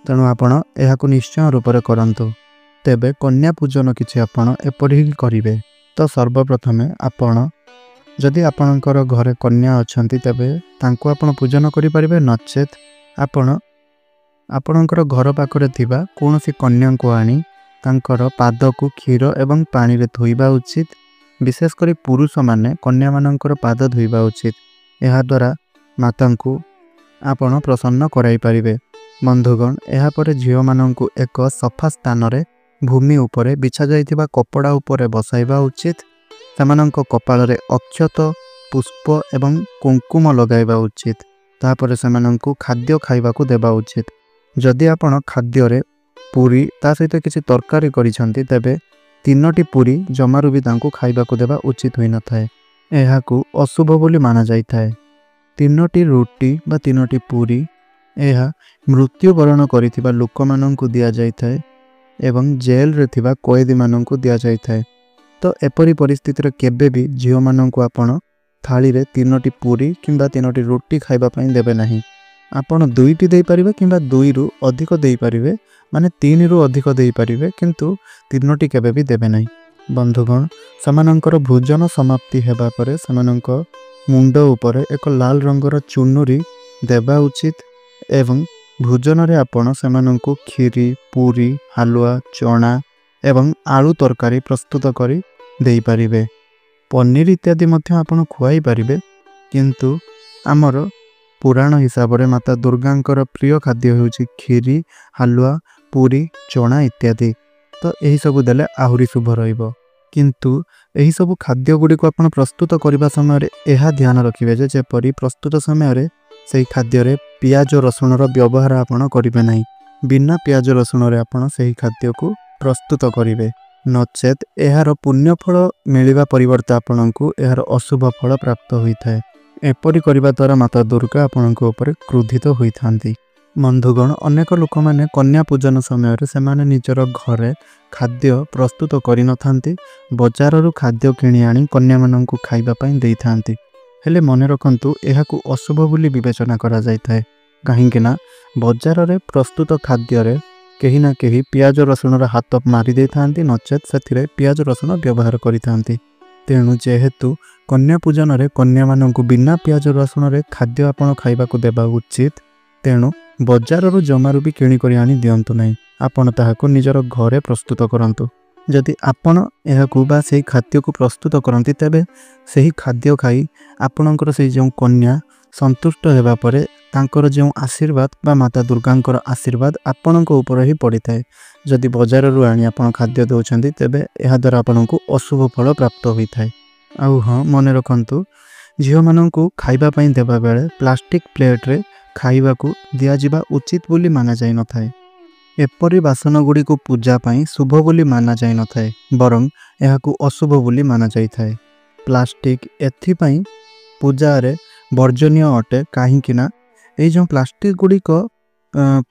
ତେଣୁ ଆପଣ ଏହାକୁ ନିଶ୍ଚୟ ରୂପରେ କରନ୍ତୁ। ତେବେ କନ୍ୟା ପୂଜନ କିଛି ଆପଣ ଏପରି ହିଁ କରିବେ। ତ ସର୍ବପ୍ରଥମେ ଆପଣ ଯଦି ଆପଣଙ୍କର ଘରେ କନ୍ୟା ଅଛନ୍ତି ତେବେ ତାଙ୍କୁ ଆପଣ ପୂଜନ କରିପାରିବେ, ନଚେତ୍ ଆପଣ ଆପଣଙ୍କର ଘର ପାଖରେ ଥିବା କୌଣସି କନ୍ୟାଙ୍କୁ ଆଣି ତାଙ୍କର ପାଦକୁ କ୍ଷୀର ଏବଂ ପାଣିରେ ଧୋଇବା ଉଚିତ। ବିଶେଷ କରି ପୁରୁଷମାନେ କନ୍ୟାମାନଙ୍କର ପାଦ ଧୋଇବା ଉଚିତ। ଏହାଦ୍ୱାରା ମାତାଙ୍କୁ ଆପଣ ପ୍ରସନ୍ନ କରାଇ ପାରିବେ। ବନ୍ଧୁଗଣ, ଏହାପରେ ଝିଅମାନଙ୍କୁ ଏକ ସଫା ସ୍ଥାନରେ ଭୂମି ଉପରେ ବିଛାଯାଇଥିବା କପଡ଼ା ଉପରେ ବସାଇବା ଉଚିତ। ସେମାନଙ୍କ କପାଳରେ ଅକ୍ଷତ, ପୁଷ୍ପ ଏବଂ କୁଙ୍କୁମ ଲଗାଇବା ଉଚିତ। ତାପରେ ସେମାନଙ୍କୁ ଖାଦ୍ୟ ଖାଇବାକୁ ଦେବା ଉଚିତ। ଯଦି ଆପଣ ଖାଦ୍ୟରେ ପୁରୀ ତା ସହିତ କିଛି ତରକାରୀ କରିଛନ୍ତି ତେବେ 3ଟି ପୁରୀ ଜମାରୁ ବି ତାଙ୍କୁ ଖାଇବାକୁ ଦେବା ଉଚିତ ହୋଇନଥାଏ। ଏହାକୁ ଅଶୁଭ ବୋଲି ମାନାଯାଇଥାଏ। 3ଟି ରୁଟି ବା 3ଟି ପୁରୀ ଏହା ମୃତ୍ୟୁବରଣ କରିଥିବା ଲୋକମାନଙ୍କୁ ଦିଆଯାଇଥାଏ ଏବଂ ଜେଲରେ ଥିବା କଏଦୀମାନଙ୍କୁ ଦିଆଯାଇଥାଏ। ତ ଏପରି ପରିସ୍ଥିତିରେ କେବେ ବି ଝିଅମାନଙ୍କୁ ଆପଣ ଥାଳିରେ 3ଟି ପୁରୀ କିମ୍ବା 3ଟି ରୁଟି ଖାଇବା ପାଇଁ ଦେବେ ନାହିଁ। ଆପଣ 2ଟି ଦେଇପାରିବେ କିମ୍ବା 2ରୁ ଅଧିକ ଦେଇପାରିବେ, ମାନେ 3ରୁ ଅଧିକ ଦେଇପାରିବେ, କିନ୍ତୁ 3ଟି କେବେ ବି ଦେବେ ନାହିଁ। ବନ୍ଧୁଗଣ, ସେମାନଙ୍କର ଭୋଜନ ସମାପ୍ତି ହେବା ପରେ ସେମାନଙ୍କ ମୁଣ୍ଡ ଉପରେ ଏକ ଲାଲ ରଙ୍ଗର ଚୁନରି ଦେବା ଉଚିତ ଏବଂ ଭୋଜନରେ ଆପଣ ସେମାନଙ୍କୁ କ୍ଷୀରି, ପୁରୀ, ହାଲୁଆ, ଚଣା ଏବଂ ଆଳୁ ତରକାରୀ ପ୍ରସ୍ତୁତ କରି ଦେଇପାରିବେ। ପନିର ଇତ୍ୟାଦି ମଧ୍ୟ ଆପଣ ଖୁଆଇ ପାରିବେ, କିନ୍ତୁ ଆମର ପୁରାଣ ହିସାବରେ ମାତା ଦୁର୍ଗାଙ୍କର ପ୍ରିୟ ଖାଦ୍ୟ ହେଉଛି କ୍ଷୀରି, ହାଲୁଆ, ପୁରୀ, ଚଣା ଇତ୍ୟାଦି। ତ ଏହିସବୁ ଦେଲେ ଆହୁରି ଶୁଭ ରହିବ। କିନ୍ତୁ ଏହିସବୁ ଖାଦ୍ୟ ଗୁଡ଼ିକୁ ଆପଣ ପ୍ରସ୍ତୁତ କରିବା ସମୟରେ ଏହା ଧ୍ୟାନ ରଖିବେ ଯେ ଯେପରି ପ୍ରସ୍ତୁତ ସମୟରେ ସେହି ଖାଦ୍ୟରେ ପିଆଜ ରସୁଣର ବ୍ୟବହାର ଆପଣ କରିବେ ନାହିଁ। ବିନା ପିଆଜ ରସୁଣରେ ଆପଣ ସେହି ଖାଦ୍ୟକୁ ପ୍ରସ୍ତୁତ କରିବେ, ନଚେତ୍ ଏହାର ପୁଣ୍ୟଫଳ ମିଳିବା ପରିବର୍ତ୍ତେ ଆପଣଙ୍କୁ ଏହାର ଅଶୁଭ ଫଳ ପ୍ରାପ୍ତ ହୋଇଥାଏ। ଏପରି କରିବା ଦ୍ୱାରା ମାତା ଦୁର୍ଗା ଆପଣଙ୍କ ଉପରେ କ୍ରୋଧିତ ହୋଇଥାନ୍ତି। ବନ୍ଧୁଗଣ, ଅନେକ ଲୋକମାନେ କନ୍ୟା ପୂଜନ ସମୟରେ ସେମାନେ ନିଜର ଘରେ ଖାଦ୍ୟ ପ୍ରସ୍ତୁତ କରିନଥାନ୍ତି, ବଜାରରୁ ଖାଦ୍ୟ କିଣି ଆଣି କନ୍ୟାମାନଙ୍କୁ ଖାଇବା ପାଇଁ ଦେଇଥାନ୍ତି। ହେଲେ ମନେ ରଖନ୍ତୁ, ଏହାକୁ ଅଶୁଭ ବୋଲି ବିବେଚନା କରାଯାଇଥାଏ। କାହିଁକି ନା ବଜାରରେ ପ୍ରସ୍ତୁତ ଖାଦ୍ୟରେ କେହି ନା କେହି ପିଆଜ ରସୁଣର ହାତ ମାରି ଦେଇଥାନ୍ତି, ନଚେତ୍ ସେଥିରେ ପିଆଜ ରସୁଣ ବ୍ୟବହାର କରିଥାନ୍ତି। ତେଣୁ ଯେହେତୁ କନ୍ୟା ପୂଜନରେ କନ୍ୟାମାନଙ୍କୁ ବିନା ପିଆଜ ରସୁଣରେ ଖାଦ୍ୟ ଆପଣ ଖାଇବାକୁ ଦେବା ଉଚିତ, ତେଣୁ ବଜାରରୁ ଜମାରୁ ବି କିଣିକରି ଆଣି ଦିଅନ୍ତୁ ନାହିଁ। ଆପଣ ତାହାକୁ ନିଜର ଘରେ ପ୍ରସ୍ତୁତ କରନ୍ତୁ। ଯଦି ଆପଣ ଏହାକୁ ବା ସେହି ଖାଦ୍ୟକୁ ପ୍ରସ୍ତୁତ କରନ୍ତି ତେବେ ସେହି ଖାଦ୍ୟ ଖାଇ ଆପଣଙ୍କର ସେହି ଯେଉଁ କନ୍ୟା ସନ୍ତୁଷ୍ଟ ହେବା ପରେ ତାଙ୍କର ଯେଉଁ ଆଶୀର୍ବାଦ ବା ମାତା ଦୁର୍ଗାଙ୍କର ଆଶୀର୍ବାଦ ଆପଣଙ୍କ ଉପରେ ହିଁ ପଡ଼ିଥାଏ। ଯଦି ବଜାରରୁ ଆଣି ଆପଣ ଖାଦ୍ୟ ଦେଉଛନ୍ତି ତେବେ ଏହାଦ୍ୱାରା ଆପଣଙ୍କୁ ଅଶୁଭ ଫଳ ପ୍ରାପ୍ତ ହୋଇଥାଏ। ଆଉ ହଁ, ମନେ ରଖନ୍ତୁ, ଝିଅମାନଙ୍କୁ ଖାଇବା ପାଇଁ ଦେବା ବେଳେ ପ୍ଲାଷ୍ଟିକ ପ୍ଲେଟ୍ରେ ଖାଇବାକୁ ଦିଆଯିବା ଉଚିତ ବୋଲି ମାନାଯାଇନଥାଏ। ଏପରି ବାସନ ଗୁଡ଼ିକୁ ପୂଜା ପାଇଁ ଶୁଭ ବୋଲି ମାନାଯାଇନଥାଏ, ବରଂ ଏହାକୁ ଅଶୁଭ ବୋଲି ମାନାଯାଇଥାଏ। ପ୍ଲାଷ୍ଟିକ ଏଥିପାଇଁ ପୂଜାରେ ବର୍ଜନୀୟ ଅଟେ କାହିଁକି ନା ଏହି ଯେଉଁ ପ୍ଲାଷ୍ଟିକ ଗୁଡ଼ିକ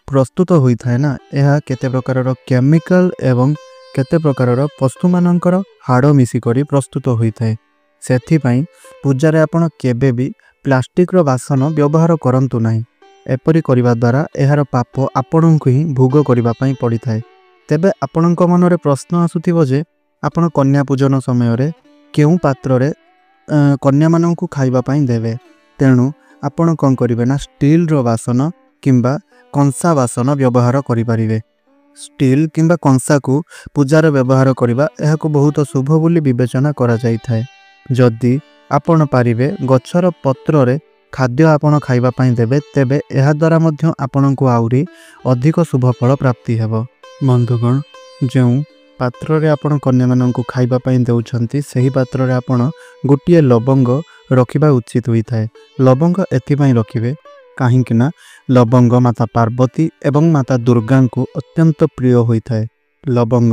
ପ୍ରସ୍ତୁତ ହୋଇଥାଏ ନା, ଏହା କେତେ ପ୍ରକାରର କେମିକାଲ ଏବଂ କେତେ ପ୍ରକାରର ପଶୁମାନଙ୍କର ହାଡ଼ ମିଶିକରି ପ୍ରସ୍ତୁତ ହୋଇଥାଏ। ସେଥିପାଇଁ ପୂଜାରେ ଆପଣ କେବେ ବି ପ୍ଲାଷ୍ଟିକର ବାସନ ବ୍ୟବହାର କରନ୍ତୁ ନାହିଁ। ଏପରି କରିବା ଦ୍ୱାରା ଏହାର ପାପ ଆପଣଙ୍କୁ ହିଁ ଭୋଗ କରିବା ପାଇଁ ପଡ଼ିଥାଏ। ତେବେ ଆପଣଙ୍କ ମନରେ ପ୍ରଶ୍ନ ଆସୁଥିବ ଯେ ଆପଣ କନ୍ୟା ପୂଜନ ସମୟରେ କେଉଁ ପାତ୍ରରେ କନ୍ୟାମାନଙ୍କୁ ଖାଇବା ପାଇଁ ଦେବେ। ତେଣୁ ଆପଣ କ'ଣ କରିବେ ନା ଷ୍ଟିଲର ବାସନ କିମ୍ବା କଂସା ବାସନ ବ୍ୟବହାର କରିପାରିବେ। ଷ୍ଟିଲ୍ କିମ୍ବା କଂସାକୁ ପୂଜାରେ ବ୍ୟବହାର କରିବା ଏହାକୁ ବହୁତ ଶୁଭ ବୋଲି ବିବେଚନା କରାଯାଇଥାଏ। ଯଦି ଆପଣ ପାରିବେ ଗଛର ପତ୍ରରେ ଖାଦ୍ୟ ଆପଣ ଖାଇବା ପାଇଁ ଦେବେ, ତେବେ ଏହାଦ୍ୱାରା ମଧ୍ୟ ଆପଣଙ୍କୁ ଆହୁରି ଅଧିକ ଶୁଭ ଫଳ ପ୍ରାପ୍ତି ହେବ। ବନ୍ଧୁଗଣ, ଯେଉଁ ପାତ୍ରରେ ଆପଣ କନ୍ୟାମାନଙ୍କୁ ଖାଇବା ପାଇଁ ଦେଉଛନ୍ତି ସେହି ପାତ୍ରରେ ଆପଣ ଗୋଟିଏ ଲବଙ୍ଗ ରଖିବା ଉଚିତ ହୋଇଥାଏ। ଲବଙ୍ଗ ଏଥିପାଇଁ ରଖିବେ କାହିଁକି ନା ଲବଙ୍ଗ ମାତା ପାର୍ବତୀ ଏବଂ ମାତା ଦୁର୍ଗାଙ୍କୁ ଅତ୍ୟନ୍ତ ପ୍ରିୟ ହୋଇଥାଏ। लवंग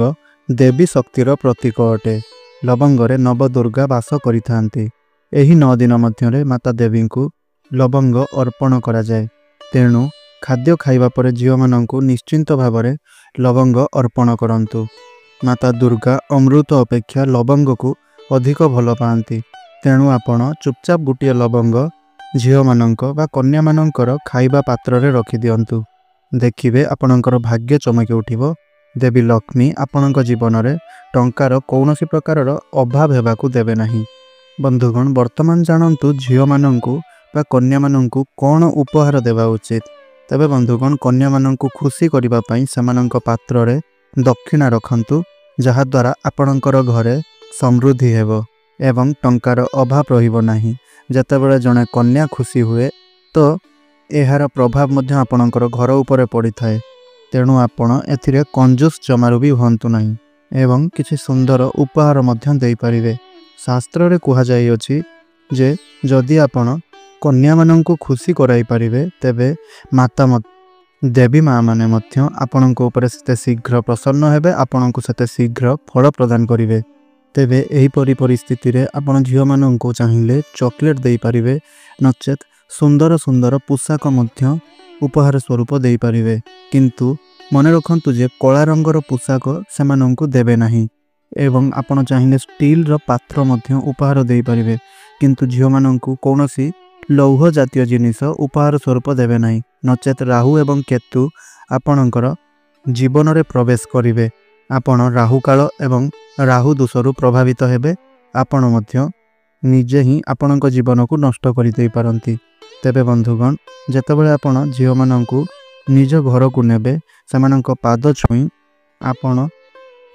देवी शक्तिर प्रतीक अटे। लवंगरे नवदुर्गा वास करिथांती। एही 9 दिन मध्यरे माता देवी को लवंग अर्पण करा जाए। तेणु खाद्य खाइबा परे झियो मानंकु निश्चिंत भावरे लवंग अर्पण करंतु। माता दुर्गा अमृत अपेक्षा लवंग को अधिक भल पाती। तेणु आपण चुपचाप गोटे लवंग झियो मानंक बा कन्या मानंकर खाइबा पात्र रे रखि दियंतु। देखिबे आपणकर भाग्य चमकी उठिबो। देवी लक्ष्मी आपणक जीवन रे टंकार कौनसी प्रकारर अभाव हेबाकू देबे नाही। बंधुगण वर्तमान जानंतु झियो मानंकु बा कन्या मानंकु कौन उपहार देवा उचित। तबे बंधुगण कन्या मानंकु खुशी करिबा पई समानंक पात्र रे दक्षिणा रखंतु, जहा द्वारा आपणकर घरे समृद्धि हेबो एवं टंकार अभाव रहिबो नाही। जेतेबेले जणे कन्या खुशी हुए तो एहार प्रभाव मध्य आपणकर घर उपरे पड़ी थाए। तेणु आपण एथिरे कंजूस जमारू भी हुंतु नाही एवं किछि सुंदर उपहार मध्य देई परिबे। शास्त्र रे कुहा जाई अछि जे जदि आपण कन्या मानंकु खुशी कराई परिबे तेबे माता देवी माँ माने मध्य आपणक उपरे सेते शीघ्र प्रसन्न हेबे, आपणक सेते शीघ्र फल प्रदान करिवे। तेबे एही परिस्थिति रे आपण झियो मानंकु चाहिले चॉकलेट देई परिबे, नचेत सुंदर सुंदर पोशाक मध्य उपहार स्वरूप देई परिबे। किंतु मने रखंतु जे कला रंगर पोशाक सेमानंकु देबे नाही एवं आपण चाहिले स्टील रो पात्र मध्य उपहार देई परिबे। किंतु झियो मानंकु कोनोसी लौह जातीय जिनिस उपहार स्वरूप देबे नाही, नचेत राहु एवं केतु आपणकर जीवन रे प्रवेश करिवे। आपण राहु काल एवं राहु दोषरु प्रभावित हेबे। आपण मध्य निजे ही आपणक जीवन को नष्ट करि देई पारंती। तेबे बंधुगण जेतेबेले आपण झियो मानंकु निज घर को नेबे, सेमानंक पाद छुई आपण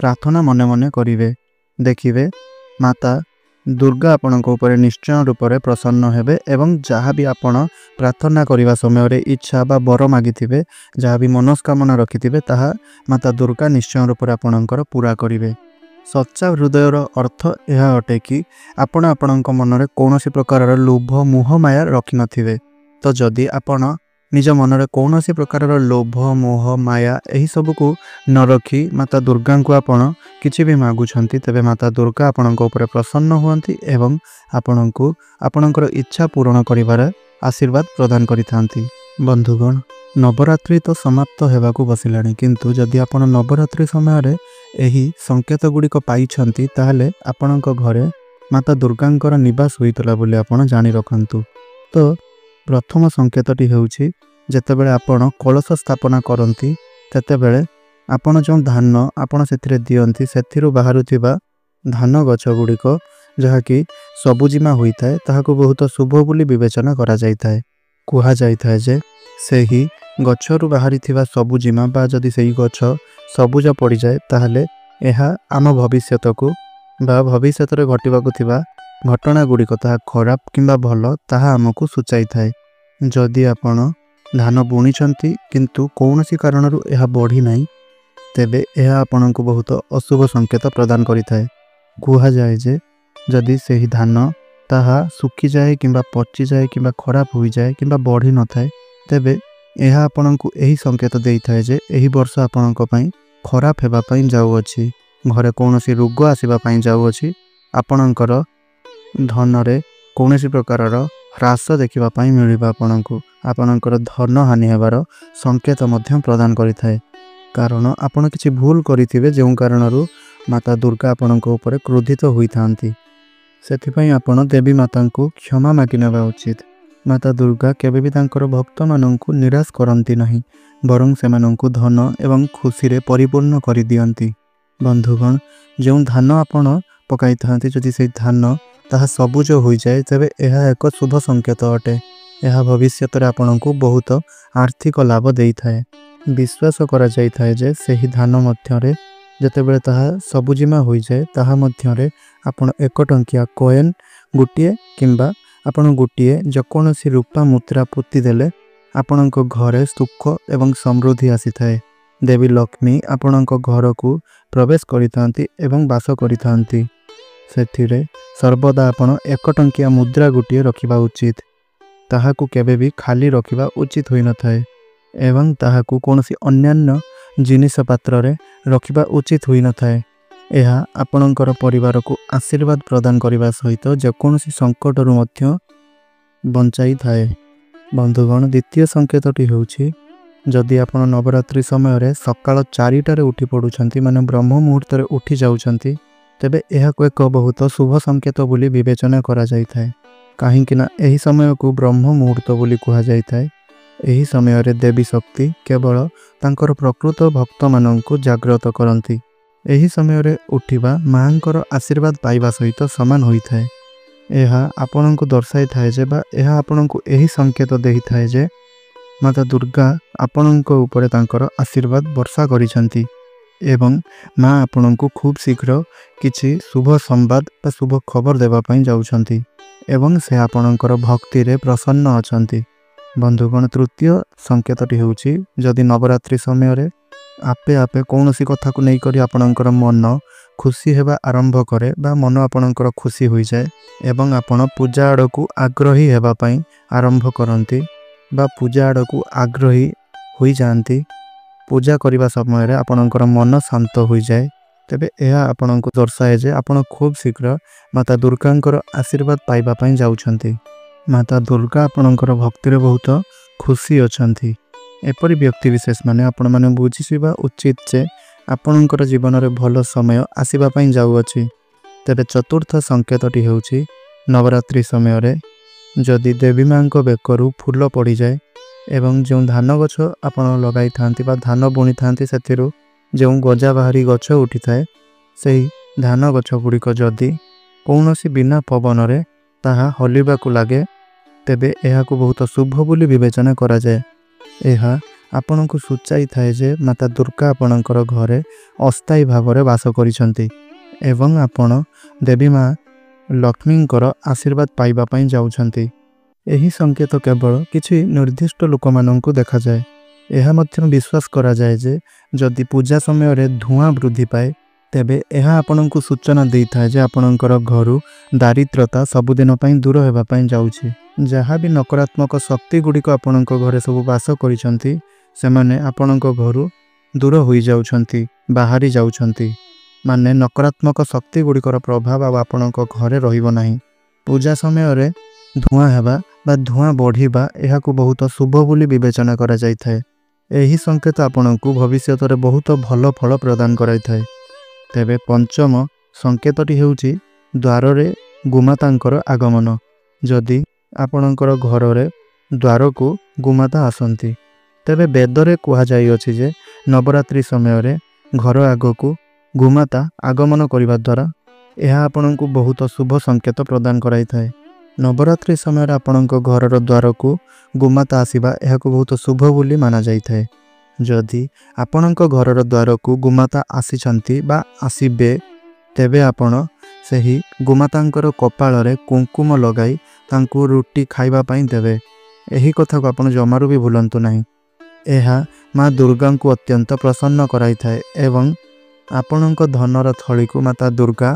प्रार्थना मने मने करिवे। देखिवे माता दुर्गा आपणक उपरे निश्चय रूप से प्रसन्न हेबे एवं जहाँ भी आपण प्रार्थना करने समय रे इच्छा बा बर मागिथिबे, जहाँ भी मनस्कामना रखिथिबे ताहा माता दुर्गा निश्चय रूप से आपणकर पूरा करिवे। सच्चा हृदयर अर्थ यह अटे कि आपण आपणक मन रे कौनसी प्रकार लोभ मोह माया रखि नथिबे। तो जदि आपण निज मन रे कौनसी प्रकार लोभ मोह माया एही सब को न रखी माता दुर्गा को आपण किछि भी मागुछंती, तेबे माता दुर्गा आपणक उपरे प्रसन्न हुअंती एवं आपणको आपणकर इच्छा पूर्ण करिवार आशीर्वाद प्रदान करिथांती। बंधुगण नवरात्रि तो समाप्त हेबाकू बसिलाणी, किंतु जदि आपण नवरात्रि समय रे एही संकेत गुड़िक पाइछंती ताहले आपणक घरे माता दुर्गांकर निवास होइतला बोली आपण जानि रखंतु। तो प्रथम संकेतटी हेउछि जेतेबेले आपण कलश स्थापना करंती तेतेबेले आपण जो धान आपण सेथिरे दियंती सेथिरु बाहरुथिबा धान गछ गुड़िक जहाँकि सबुजिमा होइथाए ताहाको बहुत शुभ बोली विवेचना करा जाइथाए। कुहा जाइथाए जे सेही गछरु बाहरिथिबा सबुजिमा बा जदि सेही गछ सबुज पड़ी जाए ताहले एहा आम भविष्यतकु बा भविष्यतरे घटिबाकु थिबा घटना गुड़िक ताहा खराब किंबा भल ताहा आमको सूचाई थाए। जदि आपण धान बुणिछंती किंतु कौनसी कारणरु एहा बढ़ी नाही तेबे एहा आपनको बहुत अशुभ संकेत प्रदान करिथाए। कुहा जाए जे जदि सेही धान ताहा सुखी जाए किंबा पची जाए किंबा खराब होई जाए किंबा बढ़ी न थाए तेबे एहा आपनको एही संकेत देइथाए जे एही वर्ष आपनको पई खराब हेबा पई जाउ अछि, घरे कौनसी रोग आसीबा पई जाउ अछि, आपनकर धन रे कौनसी प्रकारर ह्रास देखिबा पई मिलिबा आपनको, आपनकर धन हानि हेबार संकेत मध्य प्रदान करिथाए। कारण आपण किछि भूल करिथिबे जेउ कारणरु माता दुर्गा आपनको ऊपर क्रोधित होइथांती। सेथिपई आपण देवी माता को क्षमा मागि नेबा उचित। माता दुर्गा केबे भी तांकर भक्त माननकु निराश करंती नहीं, बरं सेमाननकु धन एवं खुशी रे परिपूर्ण करि दियंती। बंधुगण जेउ धान आपण पकाई थांती जदि से धान ताहा सबुज होई जाए तेबे एहा एक शुभ संकेत अटे। एहा भविष्यत रे आपनकु बहुत आर्थिक लाभ देई थाए। विश्वास करा जाई थाए जे सेही धान मध्यरे जेतेबेले ताहा सबुजिमा होई जाए ताहा मध्यरे आपण 1 टंकिया कॉइन गुटिए किंबा आपण गुटिए जकोनसी रूपा मुद्रा पुति देले आपणको घरे सुख एवं समृद्धि आसी थाए। देवी लक्ष्मी आपणको घर को प्रवेश करिथांती एवं वास करिथांती। सेथिरे सर्वदा आपण 1 टंकिया मुद्रा गुटिए रखिबा उचित। ताहाकू केबे भी खाली रखिबा उचित होई न थाए एवं ताहाकू कोनसी अन्यान्य ଜିନିଷ ପାତ୍ରରେ ରଖିବା ଉଚିତ ହୋଇନଥାଏ। ଏହା ଆପଣଙ୍କର ପରିବାରକୁ ଆଶୀର୍ବାଦ ପ୍ରଦାନ କରିବା ସହିତ ଯେକୌଣସି ସଙ୍କଟରୁ ମଧ୍ୟ ବଞ୍ଚାଇଥାଏ। ବନ୍ଧୁଗଣ, ଦ୍ୱିତୀୟ ସଂକେତଟି ହେଉଛି ଯଦି ଆପଣ ନବରାତ୍ରି ସମୟରେ ସକାଳ 4ଟାରେ ଉଠି ପଡ଼ୁଛନ୍ତି, ମାନେ ବ୍ରହ୍ମ ମୁହୂର୍ତ୍ତରେ ଉଠି ଯାଉଛନ୍ତି, ତେବେ ଏହାକୁ ଏକ ବହୁତ ଶୁଭ ସଂକେତ ବୋଲି ବିବେଚନା କରାଯାଇଥାଏ। କାହିଁକି ନା ଏହି ସମୟକୁ ବ୍ରହ୍ମ ମୁହୂର୍ତ୍ତ ବୋଲି କୁହାଯାଇଥାଏ। ଏହି ସମୟରେ ଦେବୀ ଶକ୍ତି କେବଳ ତାଙ୍କର ପ୍ରକୃତ ଭକ୍ତମାନଙ୍କୁ ଜାଗ୍ରତ କରନ୍ତି। ଏହି ସମୟରେ ଉଠିବା ମାଙ୍କର ଆଶୀର୍ବାଦ ପାଇବା ସହିତ ସମାନ ହୋଇଥାଏ। ଏହା ଆପଣଙ୍କୁ ଦର୍ଶାଇଥାଏ ଯେ ବା ଏହା ଆପଣଙ୍କୁ ଏହି ସଂକେତ ଦେଇଥାଏ ଯେ ମାତା ଦୁର୍ଗା ଆପଣଙ୍କ ଉପରେ ତାଙ୍କର ଆଶୀର୍ବାଦ ବର୍ଷା କରିଛନ୍ତି ଏବଂ ମା ଆପଣଙ୍କୁ ଖୁବ୍ ଶୀଘ୍ର କିଛି ଶୁଭ ସମ୍ବାଦ ବା ଶୁଭ ଖବର ଦେବା ପାଇଁ ଯାଉଛନ୍ତି ଏବଂ ସେ ଆପଣଙ୍କର ଭକ୍ତିରେ ପ୍ରସନ୍ନ ଅଛନ୍ତି। ବନ୍ଧୁଗଣ, ତୃତୀୟ ସଂକେତଟି ହେଉଛି ଯଦି ନବରାତ୍ରି ସମୟରେ ଆପେ ଆପେ କୌଣସି କଥାକୁ ନେଇକରି ଆପଣଙ୍କର ମନ ଖୁସି ହେବା ଆରମ୍ଭ କରେ ବା ମନ ଆପଣଙ୍କର ଖୁସି ହୋଇଯାଏ ଏବଂ ଆପଣ ପୂଜା ଆଡ଼କୁ ଆଗ୍ରହୀ ହେବା ପାଇଁ ଆରମ୍ଭ କରନ୍ତି ବା ପୂଜା ଆଡ଼କୁ ଆଗ୍ରହୀ ହୋଇଯାଆନ୍ତି, ପୂଜା କରିବା ସମୟରେ ଆପଣଙ୍କର ମନ ଶାନ୍ତ ହୋଇଯାଏ, ତେବେ ଏହା ଆପଣଙ୍କୁ ଦର୍ଶାଏ ଯେ ଆପଣ ଖୁବ୍ ଶୀଘ୍ର ମାତା ଦୁର୍ଗାଙ୍କର ଆଶୀର୍ବାଦ ପାଇବା ପାଇଁ ଯାଉଛନ୍ତି। ମାତା ଦୁର୍ଗା ଆପଣଙ୍କର ଭକ୍ତିରେ ବହୁତ ଖୁସି ଅଛନ୍ତି। ଏପରି ବ୍ୟକ୍ତିବିଶେଷ ମାନେ ଆପଣମାନେ ବୁଝିବା ଉଚିତ ଯେ ଆପଣଙ୍କର ଜୀବନରେ ଭଲ ସମୟ ଆସିବା ପାଇଁ ଯାଉଅଛି। ତେବେ ଚତୁର୍ଥ ସଂକେତଟି ହେଉଛି ନବରାତ୍ରି ସମୟରେ ଯଦି ଦେବୀ ମାଙ୍କ ବେକରୁ ଫୁଲ ପଡ଼ିଯାଏ ଏବଂ ଯେଉଁ ଧାନ ଗଛ ଆପଣ ଲଗାଇଥାନ୍ତି ବା ଧାନ ବୁଣିଥାନ୍ତି ସେଥିରୁ ଯେଉଁ ଗଜା ବାହାରି ଗଛ ଉଠିଥାଏ, ସେହି ଧାନ ଗଛ ଗୁଡ଼ିକ ଯଦି କୌଣସି ବିନା ପବନରେ ତାହା ହଲିବାକୁ ଲାଗେ, ତେବେ ଏହାକୁ ବହୁତ ଶୁଭ ବୋଲି ବିବେଚନା କରାଯାଏ। ଏହା ଆପଣଙ୍କୁ ସୂଚାଇଥାଏ ଯେ ମାତା ଦୁର୍ଗା ଆପଣଙ୍କର ଘରେ ଅସ୍ଥାୟୀ ଭାବରେ ବାସ କରିଛନ୍ତି ଏବଂ ଆପଣ ଦେବୀ ମା ଲକ୍ଷ୍ମୀଙ୍କର ଆଶୀର୍ବାଦ ପାଇବା ପାଇଁ ଯାଉଛନ୍ତି। ଏହି ସଂକେତ କେବଳ କିଛି ନିର୍ଦ୍ଦିଷ୍ଟ ଲୋକମାନଙ୍କୁ ଦେଖାଯାଏ। ଏହା ମଧ୍ୟ ବିଶ୍ୱାସ କରାଯାଏ ଯେ ଯଦି ପୂଜା ସମୟରେ ଧୂଆଁ ବୃଦ୍ଧି ପାଏ, ତେବେ ଏହା ଆପଣଙ୍କୁ ସୂଚନା ଦେଇଥାଏ ଯେ ଆପଣଙ୍କର ଘରୁ ଦାରିଦ୍ରତା ସବୁଦିନ ପାଇଁ ଦୂର ହେବା ପାଇଁ ଯାଉଛି। ଯାହା ବି ନକାରାତ୍ମକ ଶକ୍ତି ଗୁଡ଼ିକ ଆପଣଙ୍କ ଘରେ ସବୁ ବାସ କରିଛନ୍ତି, ସେମାନେ ଆପଣଙ୍କ ଘରୁ ଦୂର ହୋଇଯାଉଛନ୍ତି, ବାହାରି ଯାଉଛନ୍ତି। ମାନେ ନକାରାତ୍ମକ ଶକ୍ତି ଗୁଡ଼ିକର ପ୍ରଭାବ ଆଉ ଆପଣଙ୍କ ଘରେ ରହିବ ନାହିଁ। ପୂଜା ସମୟରେ ଧୂଆଁ ହେବା ବା ଧୂଆଁ ବଢ଼ିବା ଏହାକୁ ବହୁତ ଶୁଭ ବୋଲି ବିବେଚନା କରାଯାଇଥାଏ। ଏହି ସଂକେତ ଆପଣଙ୍କୁ ଭବିଷ୍ୟତରେ ବହୁତ ଭଲ ଫଳ ପ୍ରଦାନ କରାଇଥାଏ। ତେବେ ପଞ୍ଚମ ସଂକେତଟି ହେଉଛି ଦ୍ୱାରରେ ଗୋମାତାଙ୍କର ଆଗମନ। ଯଦି ଆପଣଙ୍କର ଘରରେ ଦ୍ୱାରକୁ ଗୋମାତା ଆସନ୍ତି, ତେବେ ବେଦରେ କୁହାଯାଇଅଛି ଯେ ନବରାତ୍ରି ସମୟରେ ଘର ଆଗକୁ ଗୋମାତା ଆଗମନ କରିବା ଦ୍ୱାରା ଏହା ଆପଣଙ୍କୁ ବହୁତ ଶୁଭ ସଂକେତ ପ୍ରଦାନ କରାଇଥାଏ। ନବରାତ୍ରି ସମୟରେ ଆପଣଙ୍କ ଘରର ଦ୍ୱାରକୁ ଗୋମାତା ଆସିବା ଏହାକୁ ବହୁତ ଶୁଭ ବୋଲି ମାନାଯାଇଥାଏ। ଯଦି ଆପଣଙ୍କ ଘରର ଦ୍ୱାରକୁ ଗୋମାତା ଆସିଛନ୍ତି ବା ଆସିବେ, ତେବେ ଆପଣ ସେହି ଗୋମାତାଙ୍କର କପାଳରେ କୁଙ୍କୁମ ଲଗାଇ ତାଙ୍କୁ ରୁଟି ଖାଇବା ପାଇଁ ଦେବେ। ଏହି କଥାକୁ ଆପଣ ଜମାରୁ ବି ଭୁଲନ୍ତୁ ନାହିଁ। ଏହା ମା ଦୁର୍ଗାଙ୍କୁ ଅତ୍ୟନ୍ତ ପ୍ରସନ୍ନ କରାଇଥାଏ ଏବଂ ଆପଣଙ୍କ ଧନର ଥଳିକୁ ମାତା ଦୁର୍ଗା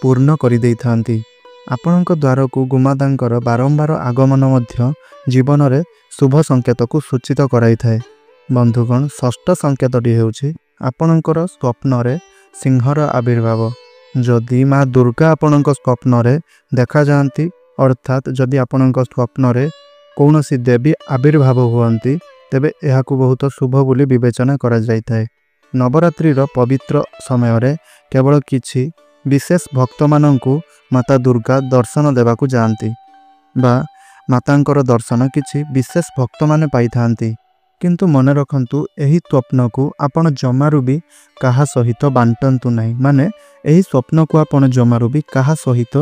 ପୂର୍ଣ୍ଣ କରିଦେଇଥାନ୍ତି। ଆପଣଙ୍କ ଦ୍ୱାରକୁ ଗୋମାତାଙ୍କର ବାରମ୍ବାର ଆଗମନ ମଧ୍ୟ ଜୀବନରେ ଶୁଭ ସଂକେତକୁ ସୂଚିତ କରାଇଥାଏ। ବନ୍ଧୁଗଣ, ଷଷ୍ଠ ସଂକେତଟି ହେଉଛି ଆପଣଙ୍କର ସ୍ୱପ୍ନରେ ସିଂହର ଆବିର୍ଭାବ। ଯଦି ମା ଦୁର୍ଗା ଆପଣଙ୍କ ସ୍ୱପ୍ନରେ ଦେଖାଯାଆନ୍ତି, ଅର୍ଥାତ୍ ଯଦି ଆପଣଙ୍କ ସ୍ୱପ୍ନରେ କୌଣସି ଦେବୀ ଆବିର୍ଭାବ ହୁଅନ୍ତି, ତେବେ ଏହାକୁ ବହୁତ ଶୁଭ ବୋଲି ବିବେଚନା କରାଯାଇଥାଏ। ନବରାତ୍ରିର ପବିତ୍ର ସମୟରେ କେବଳ କିଛି ବିଶେଷ ଭକ୍ତମାନଙ୍କୁ ମାତା ଦୁର୍ଗା ଦର୍ଶନ ଦେବାକୁ ଯାଆନ୍ତି ବା ମାତାଙ୍କର ଦର୍ଶନ କିଛି ବିଶେଷ ଭକ୍ତମାନେ ପାଇଥାନ୍ତି। କିନ୍ତୁ ମନେ ରଖନ୍ତୁ, ଏହି ସ୍ୱପ୍ନକୁ ଆପଣ ଜମାରୁ ବି କାହା ସହିତ ବାଣ୍ଟନ୍ତୁ ନାହିଁ। ମାନେ ଏହି ସ୍ୱପ୍ନକୁ ଆପଣ ଜମାରୁ ବି କାହା ସହିତ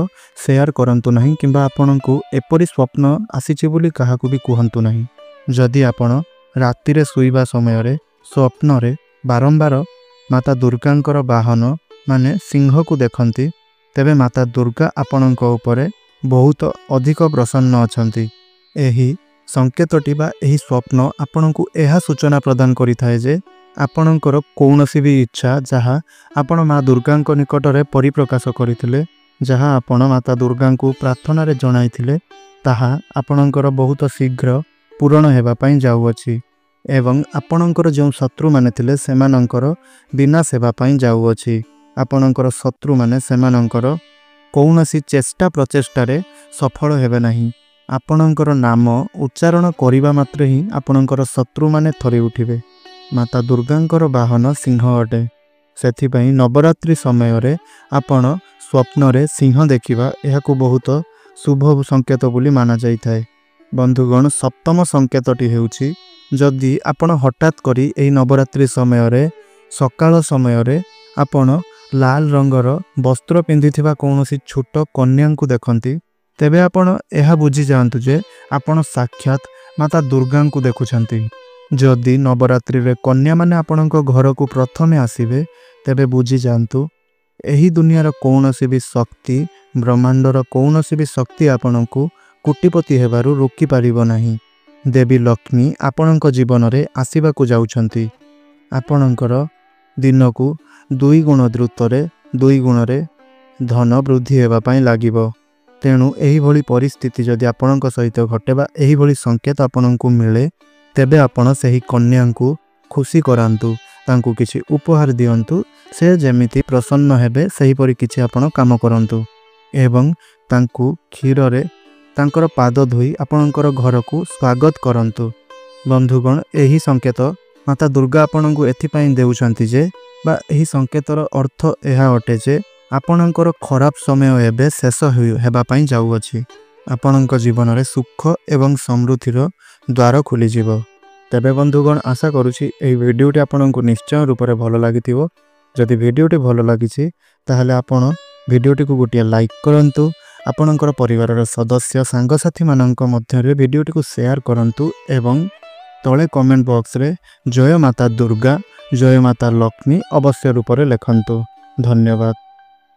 ସେୟାର କରନ୍ତୁ ନାହିଁ କିମ୍ବା ଆପଣଙ୍କୁ ଏପରି ସ୍ୱପ୍ନ ଆସିଛି ବୋଲି କାହାକୁ ବି କୁହନ୍ତୁ ନାହିଁ। ଯଦି ଆପଣ ରାତିରେ ଶୋଇବା ସମୟରେ ସ୍ୱପ୍ନରେ ବାରମ୍ବାର ମାତା ଦୁର୍ଗାଙ୍କର ବାହନ ମାନେ ସିଂହକୁ ଦେଖନ୍ତି, ତେବେ ମାତା ଦୁର୍ଗା ଆପଣଙ୍କ ଉପରେ ବହୁତ ଅଧିକ ପ୍ରସନ୍ନ ଅଛନ୍ତି। ଏହି ସଂକେତଟି ବା ଏହି ସ୍ୱପ୍ନ ଆପଣଙ୍କୁ ଏହା ସୂଚନା ପ୍ରଦାନ କରିଥାଏ ଯେ ଆପଣଙ୍କର କୌଣସି ବି ଇଚ୍ଛା ଯାହା ଆପଣ ମା ଦୁର୍ଗାଙ୍କ ନିକଟରେ ପରିପ୍ରକାଶ କରିଥିଲେ, ଯାହା ଆପଣ ମାତା ଦୁର୍ଗାଙ୍କୁ ପ୍ରାର୍ଥନାରେ ଜଣାଇଥିଲେ, ତାହା ଆପଣଙ୍କର ବହୁତ ଶୀଘ୍ର ପୂରଣ ହେବା ପାଇଁ ଯାଉଅଛି। ଏବଂ ଆପଣଙ୍କର ଯେଉଁ ଶତ୍ରୁମାନେ ଥିଲେ ସେମାନଙ୍କର ବିନାଶ ହେବା ପାଇଁ ଯାଉଅଛି। ଆପଣଙ୍କର ଶତ୍ରୁମାନେ ସେମାନଙ୍କର କୌଣସି ଚେଷ୍ଟା ପ୍ରଚେଷ୍ଟାରେ ସଫଳ ହେବେ ନାହିଁ। ଆପଣଙ୍କର ନାମ ଉଚ୍ଚାରଣ କରିବା ମାତ୍ରେ ହିଁ ଆପଣଙ୍କର ଶତ୍ରୁମାନେ ଥରି ଉଠିବେ। ମାତା ଦୁର୍ଗାଙ୍କର ବାହନ ସିଂହ ଅଟେ। ସେଥିପାଇଁ ନବରାତ୍ରି ସମୟରେ ଆପଣ ସ୍ୱପ୍ନରେ ସିଂହ ଦେଖିବା ଏହାକୁ ବହୁତ ଶୁଭ ସଂକେତ ବୋଲି ମାନାଯାଇଥାଏ। ବନ୍ଧୁଗଣ, ସପ୍ତମ ସଂକେତଟି ହେଉଛି, ଯଦି ଆପଣ ହଠାତ୍ କରି ଏହି ନବରାତ୍ରି ସମୟରେ ସକାଳ ସମୟରେ ଆପଣ ଲାଲ ରଙ୍ଗର ବସ୍ତ୍ର ପିନ୍ଧିଥିବା କୌଣସି ଛୋଟ କନ୍ୟାଙ୍କୁ ଦେଖନ୍ତି, ତେବେ ଆପଣ ଏହା ବୁଝିଯାଆନ୍ତୁ ଯେ ଆପଣ ସାକ୍ଷାତ ମାତା ଦୁର୍ଗାଙ୍କୁ ଦେଖୁଛନ୍ତି। ଯଦି ନବରାତ୍ରିରେ କନ୍ୟାମାନେ ଆପଣଙ୍କ ଘରକୁ ପ୍ରଥମେ ଆସିବେ, ତେବେ ବୁଝିଯାଆନ୍ତୁ ଏହି ଦୁନିଆର କୌଣସି ବି ଶକ୍ତି, ବ୍ରହ୍ମାଣ୍ଡର କୌଣସି ବି ଶକ୍ତି ଆପଣଙ୍କୁ କୋଟିପତି ହେବାରୁ ରୋକିପାରିବ ନାହିଁ। ଦେବୀ ଲକ୍ଷ୍ମୀ ଆପଣଙ୍କ ଜୀବନରେ ଆସିବାକୁ ଯାଉଛନ୍ତି। ଆପଣଙ୍କର ଦିନକୁ 2 ଗୁଣ ଦ୍ରୁତରେ 2 ଗୁଣରେ ଧନ ବୃଦ୍ଧି ହେବା ପାଇଁ ଲାଗିବ। ତେଣୁ ଏହିଭଳି ପରିସ୍ଥିତି ଯଦି ଆପଣଙ୍କ ସହିତ ଘଟେ ବା ଏହିଭଳି ସଂକେତ ଆପଣଙ୍କୁ ମିଳେ, ତେବେ ଆପଣ ସେହି କନ୍ୟାଙ୍କୁ ଖୁସି କରାନ୍ତୁ, ତାଙ୍କୁ କିଛି ଉପହାର ଦିଅନ୍ତୁ। ସେ ଯେମିତି ପ୍ରସନ୍ନ ହେବେ ସେହିପରି କିଛି ଆପଣ କାମ କରନ୍ତୁ ଏବଂ ତାଙ୍କୁ କ୍ଷୀରରେ ତାଙ୍କର ପାଦ ଧୋଇ ଆପଣଙ୍କର ଘରକୁ ସ୍ୱାଗତ କରନ୍ତୁ। ବନ୍ଧୁଗଣ, ଏହି ସଂକେତ ମାତା ଦୁର୍ଗା ଆପଣଙ୍କୁ ଏଥିପାଇଁ ଦେଉଛନ୍ତି ଯେ, ବା ଏହି ସଂକେତର ଅର୍ଥ ଏହା ଅଟେ ଯେ ଆପଣଙ୍କର ଖରାପ ସମୟ ଏବେ ଶେଷ ହେବା ପାଇଁ ଯାଉଅଛି। ଆପଣଙ୍କ ଜୀବନରେ ସୁଖ ଏବଂ ସମୃଦ୍ଧିର ଦ୍ୱାର ଖୋଲିଯିବ। ତେବେ ବନ୍ଧୁଗଣ, ଆଶା କରୁଛି ଏହି ଭିଡ଼ିଓଟି ଆପଣଙ୍କୁ ନିଶ୍ଚୟ ରୂପରେ ଭଲ ଲାଗିଥିବ। ଯଦି ଭିଡ଼ିଓଟି ଭଲ ଲାଗିଛି ତାହେଲେ ଆପଣ ଭିଡ଼ିଓଟିକୁ ଗୋଟିଏ ଲାଇକ୍ କରନ୍ତୁ। ଆପଣଙ୍କର ପରିବାରର ସଦସ୍ୟ ସାଙ୍ଗସାଥିମାନଙ୍କ ମଧ୍ୟରେ ଭିଡ଼ିଓଟିକୁ ସେୟାର କରନ୍ତୁ ଏବଂ ତଳେ କମେଣ୍ଟ ବକ୍ସରେ ଜୟ ମାତା ଦୁର୍ଗା, ଜୟ ମାତା ଲକ୍ଷ୍ମୀ ଅବଶ୍ୟ ରୂପରେ ଲେଖନ୍ତୁ। ଧନ୍ୟବାଦ।